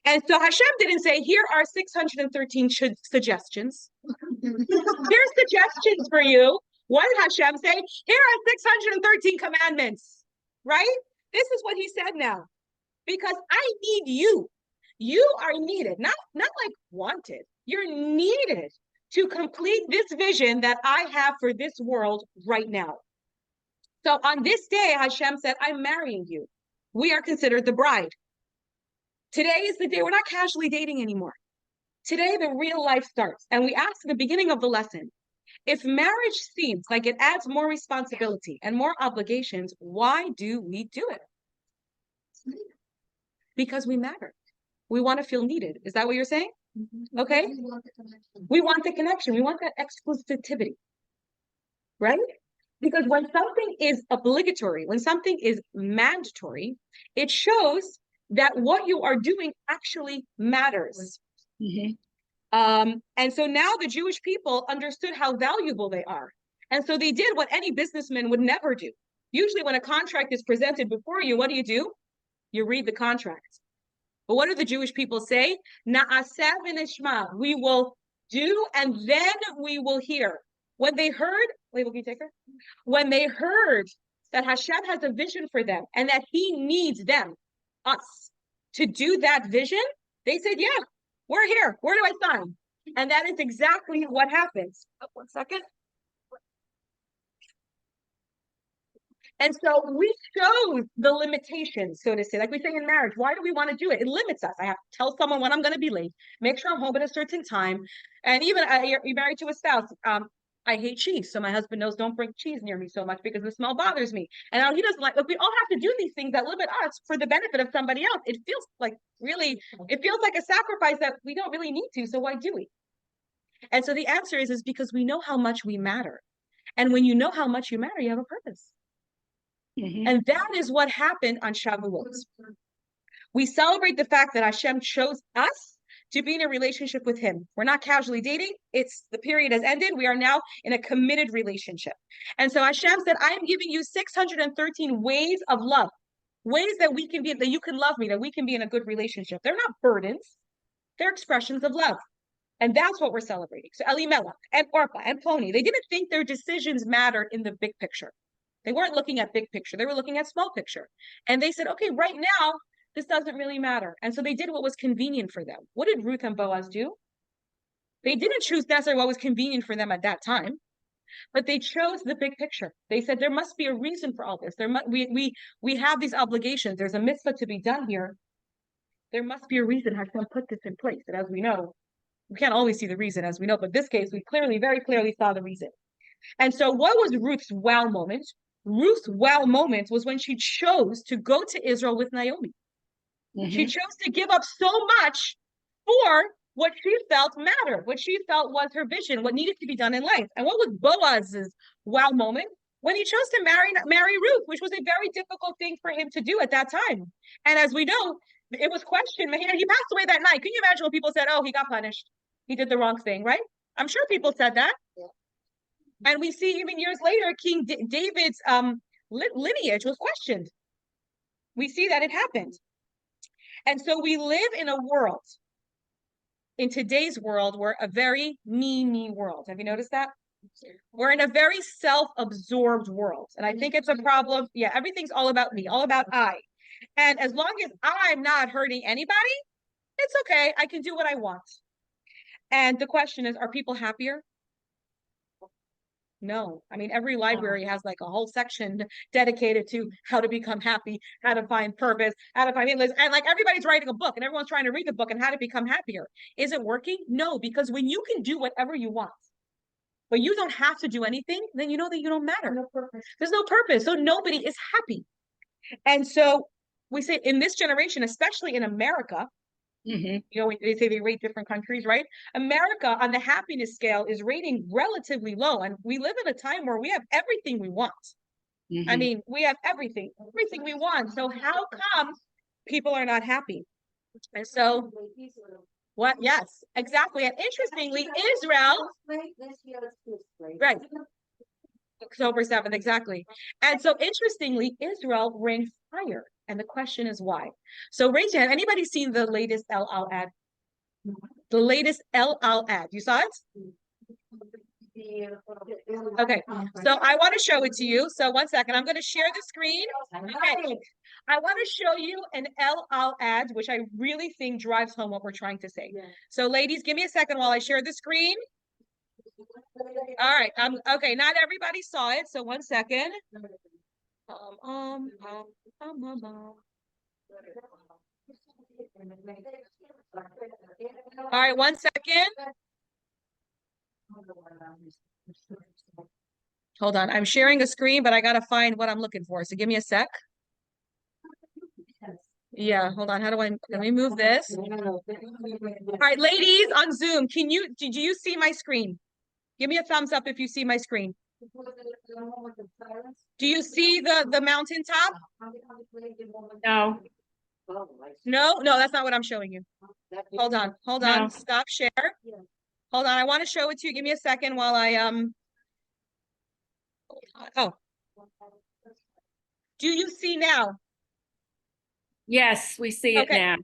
And so Hashem didn't say, here are 613 suggestions. Here's suggestions for you. What did Hashem say? Here are 613 commandments, right? This is what he said now. Because I need you. You are needed, not like wanted. You're needed to complete this vision that I have for this world right now. So on this day, Hashem said, I'm marrying you. We are considered the bride. Today is the day. We're not casually dating anymore. Today, the real life starts. And we asked at the beginning of the lesson, if marriage seems like it adds more responsibility and more obligations, why do we do it? Because we matter. We want to feel needed. Is that what you're saying? Okay. We want the connection. We want that exclusivity, right? Because when something is obligatory, when something is mandatory, it shows that what you are doing actually matters. And so now the Jewish people understood how valuable they are. And so they did what any businessman would never do. Usually when a contract is presented before you, what do? You read the contract. But what do the Jewish people say? Na'aseh v'nishma. We will do and then we will hear. When they heard, label, can you take her? When they heard that Hashem has a vision for them and that he needs them, us, to do that vision, they said, yeah, we're here. Where do I sign? And that is exactly what happens. Oh, 1 second. And so we chose the limitations, so to say, like we say in marriage. Why do we want to do it? It limits us. I have to tell someone when I'm going to be late, make sure I'm home at a certain time. And even you're married to a spouse. I hate cheese. So my husband knows don't bring cheese near me so much because the smell bothers me. And now he doesn't like, we all have to do these things that limit us for the benefit of somebody else. It feels like it feels like a sacrifice that we don't really need to. So why do we? And so the answer is because we know how much we matter. And when you know how much you matter, you have a purpose. And that is what happened on Shavuot. We celebrate the fact that Hashem chose us to be in a relationship with him. We're not casually dating. The period has ended. We are now in a committed relationship. And so Hashem said, I am giving you 613 ways of love, ways that we can be, that you can love me, that we can be in a good relationship. They're not burdens. They're expressions of love. And that's what we're celebrating. So Elimelech and Orpah and Ploni, they didn't think their decisions mattered in the big picture. They weren't looking at big picture. They were looking at small picture. And they said, okay, right now, this doesn't really matter. And so they did what was convenient for them. What did Ruth and Boaz do? They didn't choose necessarily what was convenient for them at that time, but they chose the big picture. They said, there must be a reason for all this. We have these obligations. There's a mitzvah to be done here. There must be a reason Hashem put this in place. And as we know, we can't always see the reason, as we know, but in this case, we very clearly saw the reason. And so what was Ruth's wow moment? Ruth's wow moment was when she chose to go to Israel with Naomi. She chose to give up so much for what she felt mattered, what she felt was her vision, what needed to be done in life. And what was Boaz's wow moment? When he chose to marry Ruth, which was a very difficult thing for him to do at that time. And as we know, it was questioned. He passed away that night. Can you imagine what people said? Oh, he got punished. He did the wrong thing, right? I'm sure people said that. Yeah. And we see even years later, King David's lineage was questioned. We see that it happened. And so we live in a world, in today's world, we're a very me world. Have you noticed that? We're in a very self-absorbed world. And I think it's a problem. Yeah, everything's all about me, all about I. And as long as I'm not hurting anybody, it's okay. I can do what I want. And the question is, are people happier? No, I mean, every library has like a whole section dedicated to how to become happy, how to find purpose, how to find endless, and like everybody's writing a book and everyone's trying to read the book and how to become happier. Is it working? No, because when you can do whatever you want, but you don't have to do anything, then you know that you don't matter. No purpose. There's no purpose. So nobody is happy. And so we say in this generation, especially in America, you know, they say they rate different countries, right? America on the happiness scale is rating relatively low. And we live in a time where we have everything we want. I mean, we have everything we want. So how come people are not happy? And so what? Yes, exactly. And interestingly, Israel, right, October 7th, exactly. And so interestingly, Israel ranked higher. And the question is why? So raise your hand. Anybody seen the latest El Al ad? The latest El Al ad. You saw it? Okay. So I want to show it to you. So one second. I'm going to share the screen. Okay. I want to show you an El Al ad, which I really think drives home what we're trying to say. So ladies, give me a second while I share the screen. All right. Okay. Not everybody saw it. So one second. All right, one second. Hold on, I'm sharing a screen, but I gotta find what I'm looking for. So give me a sec. Yeah, hold on. How do let me move this. All right, ladies on Zoom, did you see my screen? Give me a thumbs up if you see my screen. Do you see the mountaintop? No. No, that's not what I'm showing you. Hold on, No. stop share. Hold on, I want to show it to you. Give me a second while I oh. Do you see now? Yes, we see it Okay. now.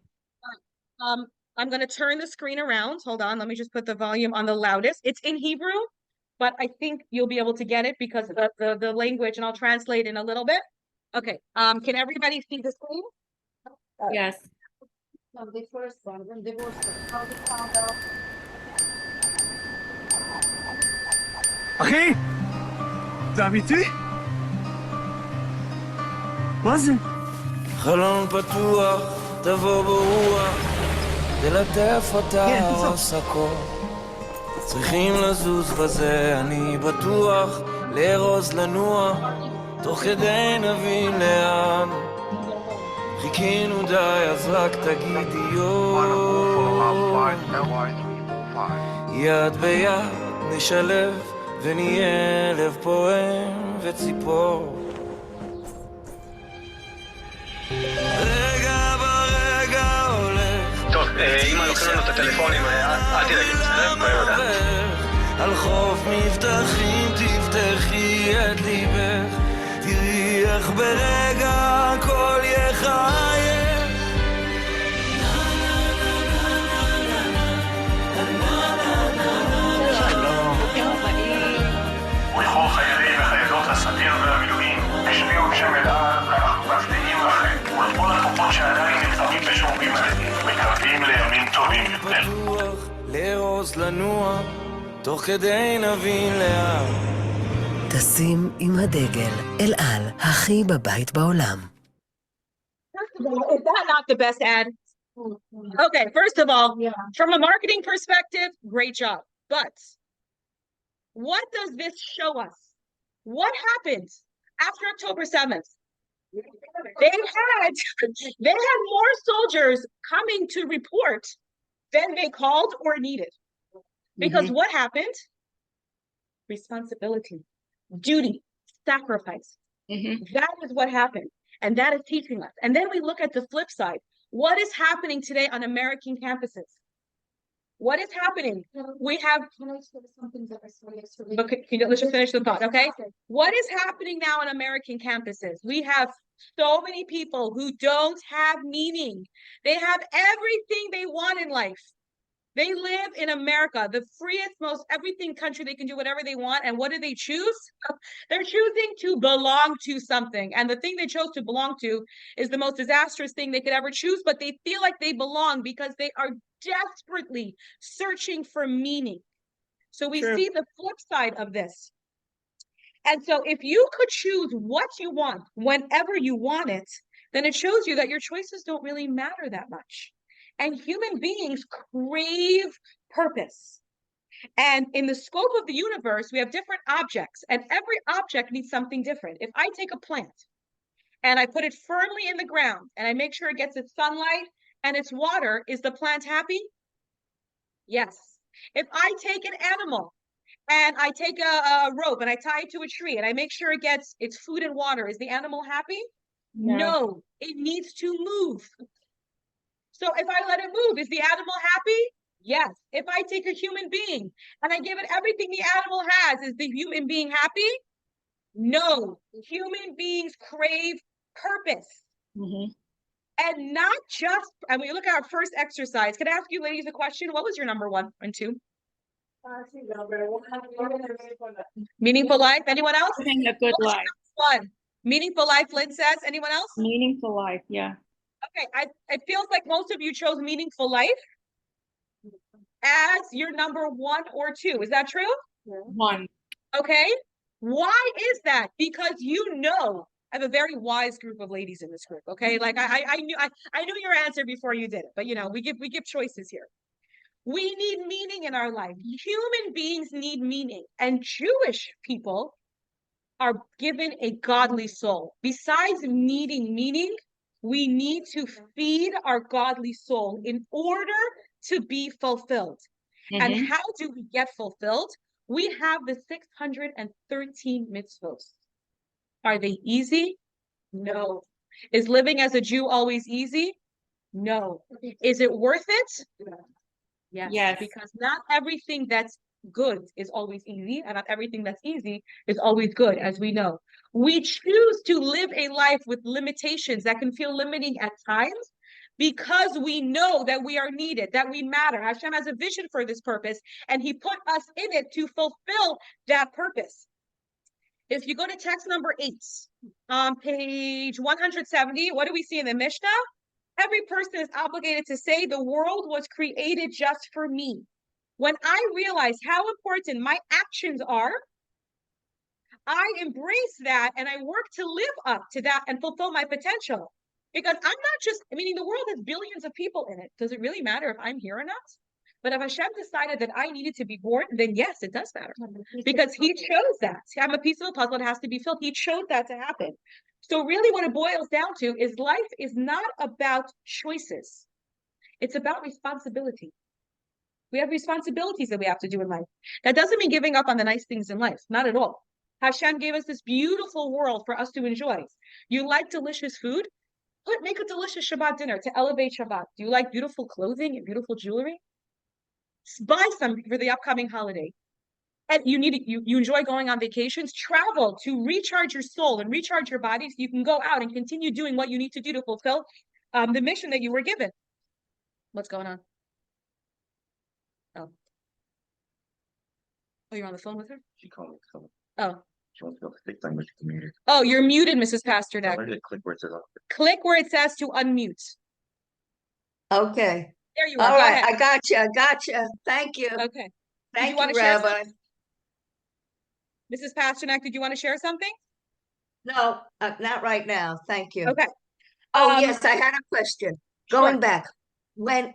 I'm going to turn the screen around. Hold on. Let me just put the volume on the loudest. It's in Hebrew, but I think you'll be able to get it because of the language, and I'll translate in a little bit. Okay. Can everybody see the screen? Yes. The first one, when divorce, how they found out. אחי! זה אמיתי? מה זה? חלון פתוח, תבוא ברוח, תלטף אותה ראש הקור. צריכים לזוז בזה, אני בטוח, לארוז לנוע, תוך כדי נבין לאן. חיכינו די, אז רק תגידי יד ביד נשלב ונהיה לב פועם וציפור. רגע ברגע הולך. טוב, אמא לוקחים לנו את הטלפונים, אל תדאגי, בסדר? על חוף מבטחים תפתחי את ליבך, תראי איך ברגע הכל יחייך. ולכל חיילים וחיילות הסדיר והמילואים, בשמי ובשם אלעד, אנחנו מצדיעים לכם, ולכל הכוחות שעדיין נמצאים בשומרים עליהם, מקווים לימים טובים יותר. לארוז לנוע, תוך כדי נבין לאן. תשים עם הדגל, אל על, הכי בבית בעולם. Is that not the best ad? Okay, first of all, from a marketing perspective, great job. But what does this show us? What happened after October 7th? They had more soldiers coming to report than they called or needed. Because what happened? Responsibility, duty, sacrifice. That is what happened. And that is teaching us. And then we look at the flip side. What is happening today on American campuses? What is happening? We have, let's just finish the thought, okay? What is happening now on American campuses? We have so many people who don't have meaning. They have everything they want in life. They live in America, the freest, most everything country. They can do whatever they want. And what do they choose? They're choosing to belong to something. And the thing they chose to belong to is the most disastrous thing they could ever choose. But they feel like they belong because they are desperately searching for meaning. So we see the flip side of this. And so if you could choose what you want whenever you want it, then it shows you that your choices don't really matter that much. And human beings crave purpose. And in the scope of the universe, we have different objects, and every object needs something different. If I take a plant and I put it firmly in the ground and I make sure it gets its sunlight and its water, is the plant happy? Yes. If I take an animal and I take a rope and I tie it to a tree and I make sure it gets its food and water, is the animal happy? No, it needs to move. So if I let it move, is the animal happy? Yes. If I take a human being and I give it everything the animal has, is the human being happy? No. Human beings crave purpose. And not just, and we look at our first exercise. Can I ask you ladies a question? What was your number 1 and 2? Meaningful life. Anyone else? Living a good life. One. Meaningful life, Lynn says. Anyone else? Meaningful life, yeah. Okay, it feels like most of you chose meaningful life as your number 1 or 2. Is that true? 1. Okay. Why is that? Because I have a very wise group of ladies in this group. Okay, like I knew your answer before you did it, but we give choices here. We need meaning in our life. Human beings need meaning, and Jewish people are given a godly soul. Besides needing meaning, we need to feed our godly soul in order to be fulfilled. And how do we get fulfilled? We have the 613 mitzvot. Are they easy? No. Is living as a Jew always easy? No. Is it worth it? Yes. Because not everything that's good is always easy, and not everything that's easy is always good, as we know. We choose to live a life with limitations that can feel limiting at times because we know that we are needed, that we matter. Hashem has a vision for this purpose, and he put us in it to fulfill that purpose. If you go to text number 8, on page 170, what do we see in the Mishnah? Every person is obligated to say the world was created just for me. When I realize how important my actions are, I embrace that and I work to live up to that and fulfill my potential. Because I'm not just, meaning the world has billions of people in it. Does it really matter if I'm here or not? But if Hashem decided that I needed to be born, then yes, it does matter. Because he chose that. I'm a piece of a puzzle that has to be filled. He chose that to happen. So really what it boils down to is life is not about choices. It's about responsibility. We have responsibilities that we have to do in life. That doesn't mean giving up on the nice things in life. Not at all. Hashem gave us this beautiful world for us to enjoy. You like delicious food? Make a delicious Shabbat dinner to elevate Shabbat. Do you like beautiful clothing and beautiful jewelry? Buy some for the upcoming holiday. And you enjoy going on vacations, travel to recharge your soul and recharge your body so you can go out and continue doing what you need to do to fulfill the mission that you were given. What's going on? Oh, you're on the phone with her? She called me. Oh. She wants to go click language community. Oh, you're muted, Mrs. Pasternak. Tell her to click where it says Click where it says to unmute. Okay. There you are. All Go right. ahead. I gotcha. Thank you. Okay. Thank you, want to share Rabbi. Mrs. Pasternak, did you want to share something? No, not right now. Thank you. Okay. Oh, yes, I had a question. Going Sure. back, when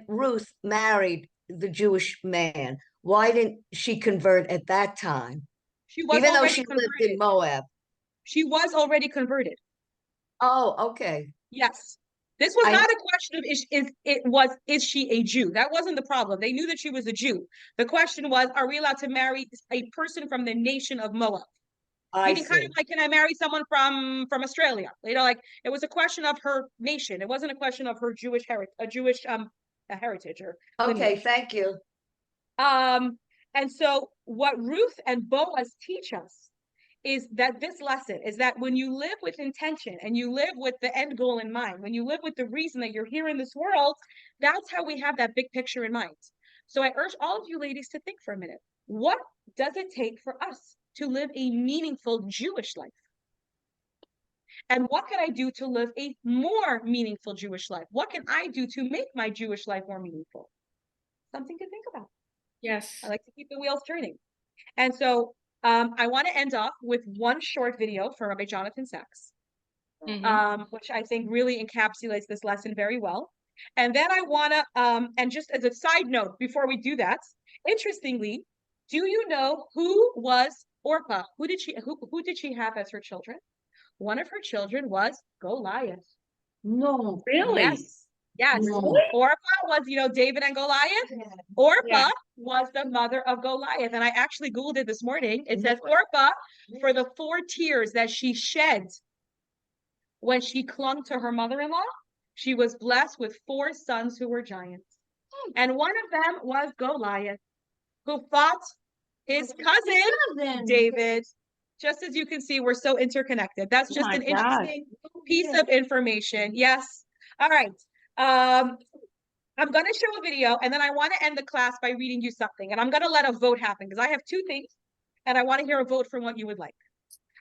Ruth married the Jewish man, why didn't she convert at that time? She was Even though already she converted. lived in Moab. She was already converted. Oh, okay. Yes. This was not a question of is she a Jew? That wasn't the problem. They knew that she was a Jew. The question was, are we allowed to marry a person from the nation of Moab? Meaning kind of like, can I marry someone from Australia? Like it was a question of her nation. It wasn't a question of her Jewish heritage or okay, lineage. thank you. And so what Ruth and Boaz teach us is that this lesson is that when you live with intention and you live with the end goal in mind, when you live with the reason that you're here in this world, that's how we have that big picture in mind. So I urge all of you ladies to think for a minute. What does it take for us to live a meaningful Jewish life? And what can I do to live a more meaningful Jewish life? What can I do to make my Jewish life more meaningful? Something to think about. Yes. I like to keep the wheels turning. And so I want to end off with one short video from Rabbi Jonathan Sachs, which I think really encapsulates this lesson very well. And then I want to, and just as a side note, before we do that, interestingly, do you know who was Orpah? Who did she have as her children? One of her children was Goliath. No. Really? Yes. Yes. No. Orpah was, David and Goliath. Orpah Yeah. was the mother of Goliath. And I actually Googled it this morning. It says Orpah, for the 4 tears that she shed when she clung to her mother-in-law, she was blessed with 4 sons who were giants. And one of them was Goliath, who fought his cousin, David. Just as you can see, we're so interconnected. That's just an interesting piece of information. Yes. All right. I'm going to show a video, and then I want to end the class by reading you something. And I'm going to let a vote happen because I have 2 things, and I want to hear a vote from what you would like.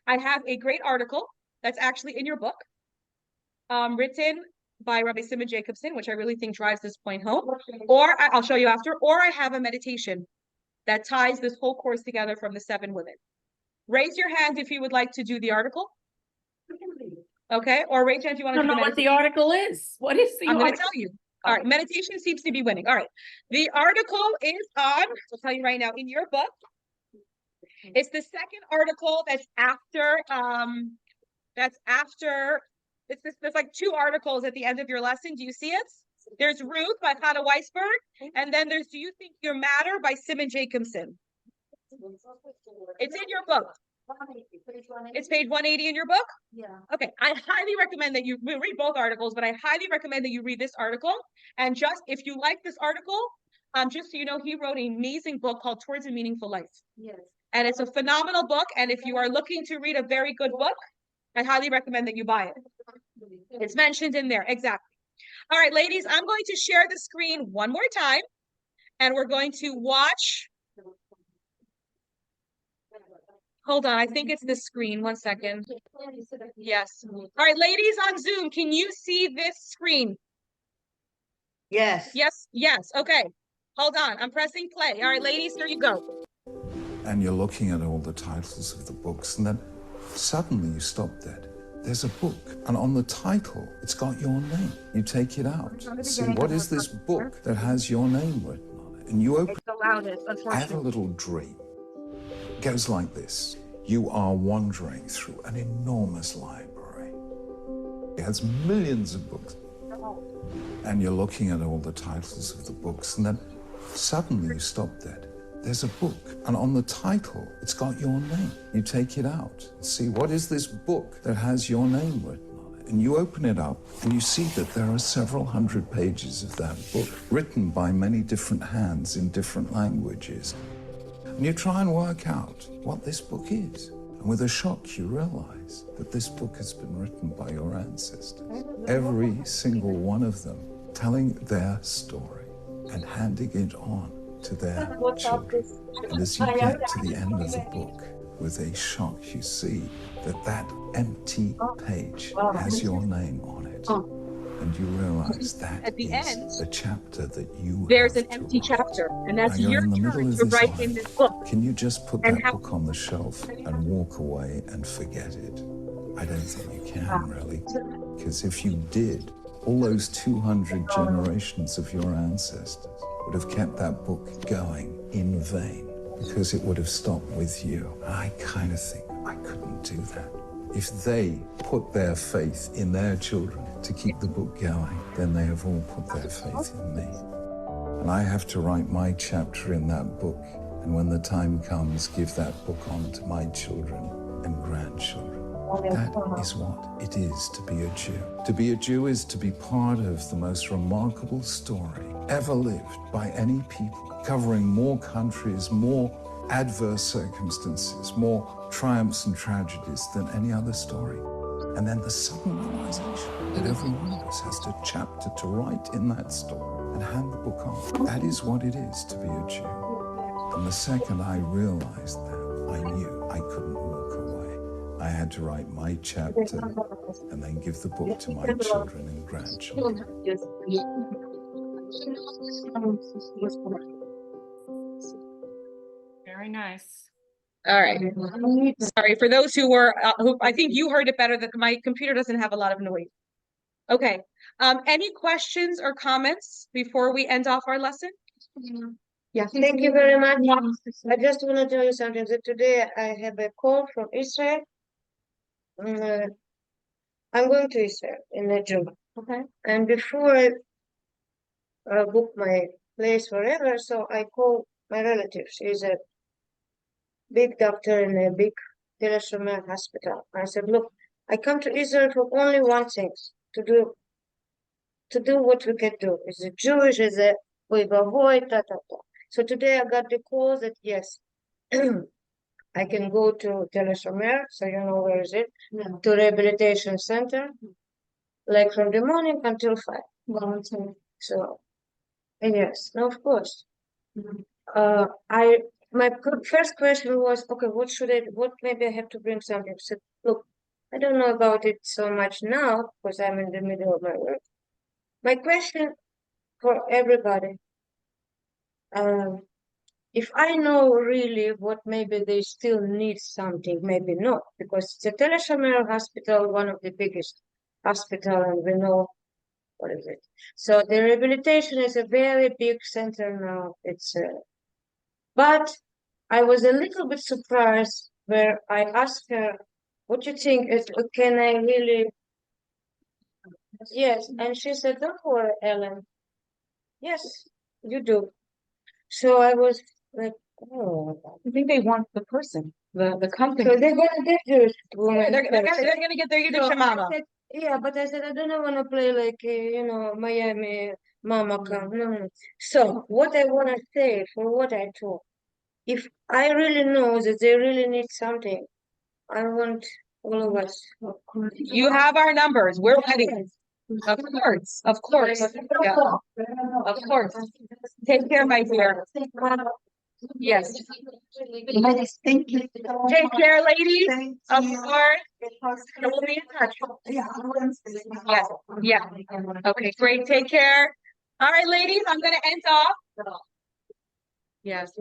I have a great article that's actually in your book, written by Rabbi Simon Jacobson, which I really think drives this point home. Or I'll show you after. Or I have a meditation that ties this whole course together from the 7 women. Raise your hand if you would like to do the article. Okay, or raise your hand if you want to do the meditation. What the article is. What is the I'm article? going to tell you. All right, meditation seems to be winning. All right, the article is on, I'll tell you right now, in your book. It's the second article that's after, there's like 2 articles at the end of your lesson. Do you see it? There's Ruth by Hannah Weisberg, and then there's Do You Think You Matter by Simon Jacobson. It's in your book. It's page 180 in your book? Yeah. Okay, I highly recommend that you read both articles, but I highly recommend that you read this article. And just, if you like this article, just so you know, he wrote an amazing book called Towards a Meaningful Life. Yes. And it's a phenomenal book. And if you are looking to read a very good book, I highly recommend that you buy it. It's mentioned in there, exactly. All right, ladies, I'm going to share the screen one more time, and we're going to watch. Hold on, I think it's the screen. One second. Yes. All right, ladies on Zoom, can you see this screen? Yes. Yes, yes. Okay. Hold on, I'm pressing play. All right, ladies, here you go. And you're looking at all the titles of the books, and then suddenly you stop dead. There's a book, and on the title, it's got your name. You take it out and see, what is this book that has your name written on it? And you open It's the loudest, I have a unfortunately. little dream. It goes like this. You are wandering through an enormous library. It has millions of books. And you're looking at all the titles of the books, and then suddenly you stop dead. There's a book, and on the title, it's got your name. You take it out and see, what is this book that has your name written on it? And you open it up, and you see that there are several hundred pages of that book, written by many different hands in different languages. And you try and work out what this book is. And with a shock, you realize that this book has been written by your ancestors. Every single one of them telling their story and handing it on to their children. And as you get to the end of the book, with a shock, you see that that empty page has your name on it. And you realize that At the is end, the chapter that you There's have an to empty write. chapter, and that's Now you're your in the middle turn of to this write life. in this book. Can you just put And that how- book on the shelf and walk away and forget it? I don't think you can, really. Because if you did, all those 200 generations of your ancestors would have kept that book going in vain, because it would have stopped with you. I kind of think I couldn't do that. If they put their faith in their children to keep the book going, then they have all put their faith in me. And I have to write my chapter in that book, and when the time comes, give that book on to my children and grandchildren. That is what it is to be a Jew. To be a Jew is to be part of the most remarkable story ever lived by any people, covering more countries, more adverse circumstances, more triumphs and tragedies than any other story. And then the sudden realization that every one of us has a chapter to write in that story and hand the book on. That is what it is to be a Jew. And the second I realized that, I knew I couldn't walk away. I had to write my chapter and then give the book to my children and grandchildren. Very nice. All right. Sorry for those who were, who I think you heard it better, that my computer doesn't have a lot of noise. Okay. Any questions or comments before we end off our lesson? Yeah. Thank you very much. I just want to tell you something, that today I have a call from Israel. I'm going to Israel in June. Okay. And before I book my place forever, so I call my relative. She's a big doctor in a big Shomer hospital. I said, look, I come to Israel for only one thing, to do what we can do. Is a Jewish, is a we avoid ta ta ta. So today I got the call that yes, I can go to Shomer, so you know where is it? No. To rehabilitation center, like from the morning until 5. So yes, no, of course. My first question was, okay, what maybe I have to bring something. So look, I don't know about it so much now because I'm in the middle of my work. My question for everybody, if I know really what maybe they still need something, maybe not, because it's a Shomer hospital, one of the biggest hospital, and we know what is it. So the rehabilitation is a very big center now. But I was a little bit surprised where I asked her, what do you think? Can I really? Yes. And she said, don't worry, Ellen. Yes, you do. So I was like, oh. I think they want the person, the company. So they're going to get Jewish woman. Yeah, they're going to get their Yiddish mama. Yeah, but I said, I don't want to play like, Miami Mama come. No. So what I want to say for what I told, if I really know that they really need something, I want all of us. You have our numbers. We're ready. Of course. Of course. Yeah. Of course. Take care, my dear. Yes. Thank you. Take care, ladies. Of course. We'll be in touch. Yes. Yeah. Okay, great. Take care. All right, ladies, I'm going to end off. Yes.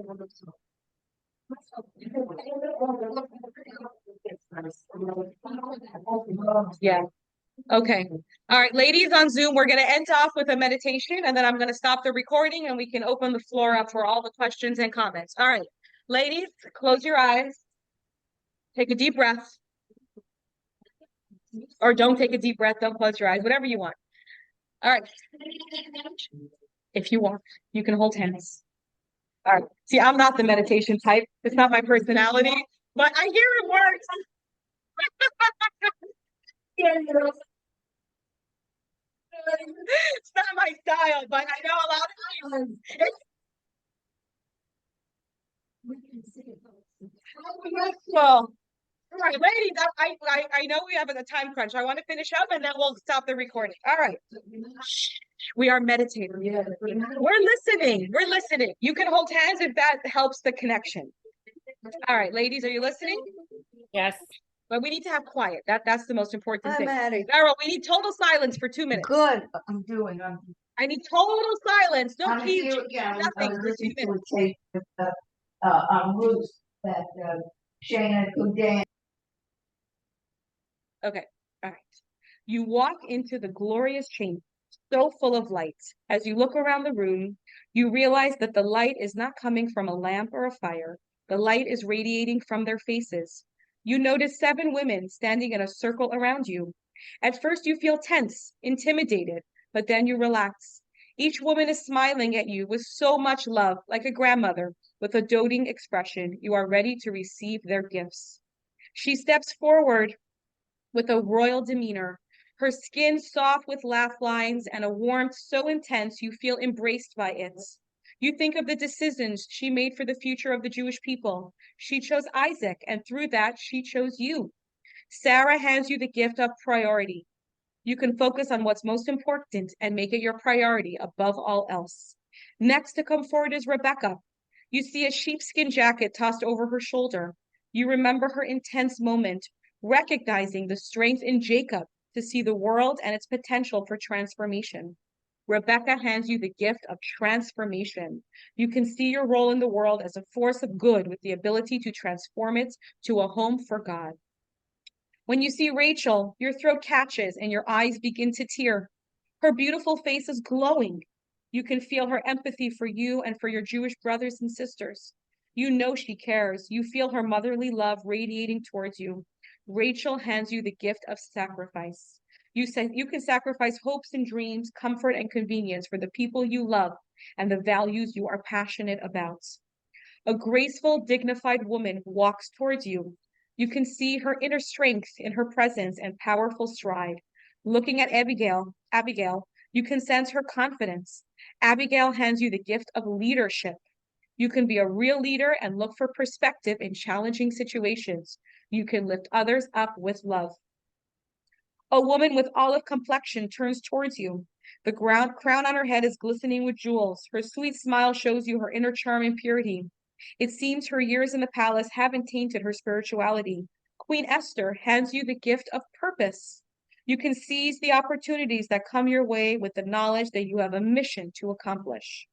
Yeah. Okay. All right, ladies on Zoom, we're going to end off with a meditation, and then I'm going to stop the recording and we can open the floor up for all the questions and comments. All right, ladies, close your eyes. Take a deep breath. Or don't take a deep breath. Don't close your eyes. Whatever you want. All right. If you want, you can hold hands. All right. See, I'm not the meditation type. It's not my personality, but I hear it works. It's not my style, but I know a lot of people. Well, all right, ladies, I know we have a time crunch. I want to finish up and then we'll stop the recording. All right. We are meditating. We're listening. We're listening. You can hold hands if that helps the connection. All right, ladies, are you listening? Yes. But we need to have quiet. That's the most important thing. Maddie. Darryl, we need total silence for 2 minutes. Good. I need total silence. No I'm keep here again. nothing for 2 listening to minutes. a tape with Ruth that Shana Kudan. Okay. All right. You walk into the glorious chamber, so full of light. As you look around the room, you realize that the light is not coming from a lamp or a fire. The light is radiating from their faces. You notice 7 women standing in a circle around you. At first, you feel tense, intimidated, but then you relax. Each woman is smiling at you with so much love, like a grandmother, with a doting expression. You are ready to receive their gifts. She steps forward with a royal demeanor, her skin soft with laugh lines and a warmth so intense you feel embraced by it. You think of the decisions she made for the future of the Jewish people. She chose Isaac, and through that, she chose you. Sarah hands you the gift of priority. You can focus on what's most important and make it your priority above all else. Next to come forward is Rebecca. You see a sheepskin jacket tossed over her shoulder. You remember her intense moment, recognizing the strength in Jacob to see the world and its potential for transformation. Rebecca hands you the gift of transformation. You can see your role in the world as a force of good with the ability to transform it to a home for God. When you see Rachel, your throat catches and your eyes begin to tear. Her beautiful face is glowing. You can feel her empathy for you and for your Jewish brothers and sisters. You know she cares. You feel her motherly love radiating towards you. Rachel hands you the gift of sacrifice. You can sacrifice hopes and dreams, comfort and convenience for the people you love and the values you are passionate about. A graceful, dignified woman walks towards you. You can see her inner strength in her presence and powerful stride. Looking at Abigail, you can sense her confidence. Abigail hands you the gift of leadership. You can be a real leader and look for perspective in challenging situations. You can lift others up with love. A woman with olive complexion turns towards you. The crown on her head is glistening with jewels. Her sweet smile shows you her inner charm and purity. It seems her years in the palace haven't tainted her spirituality. Queen Esther hands you the gift of purpose. You can seize the opportunities that come your way with the knowledge that you have a mission to accomplish.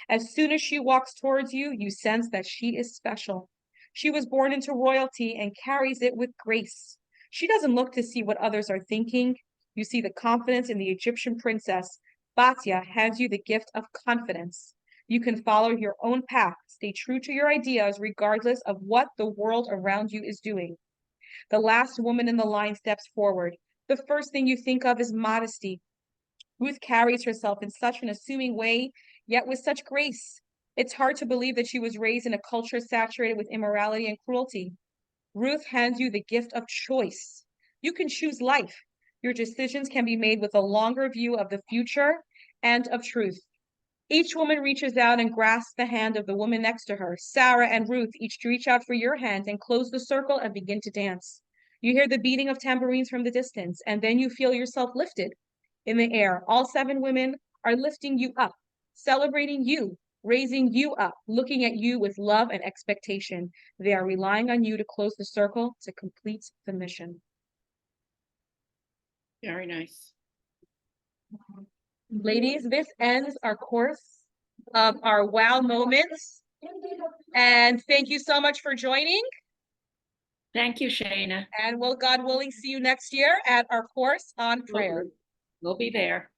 As soon as she walks towards you, you sense that she is special. She was born into royalty and carries it with grace. She doesn't look to see what others are thinking. You see the confidence in the Egyptian princess. Batya hands you the gift of confidence. You can follow your own path, stay true to your ideas regardless of what the world around you is doing. The last woman in the line steps forward. The first thing you think of is modesty. Ruth carries herself in such an assuming way, yet with such grace. It's hard to believe that she was raised in a culture saturated with immorality and cruelty. Ruth hands you the gift of choice. You can choose life. Your decisions can be made with a longer view of the future and of truth. Each woman reaches out and grasps the hand of the woman next to her. Sarah and Ruth each reach out for your hand and close the circle and begin to dance. You hear the beating of tambourines from the distance, and then you feel yourself lifted in the air. All 7 women are lifting you up, celebrating you, raising you up, looking at you with love and expectation. They are relying on you to close the circle to complete the mission. Very nice. Ladies, this ends our course of our Wow Moments. And thank you so much for joining. Thank you, Shana. And will God willing see you next year at our course on prayer. We'll be there.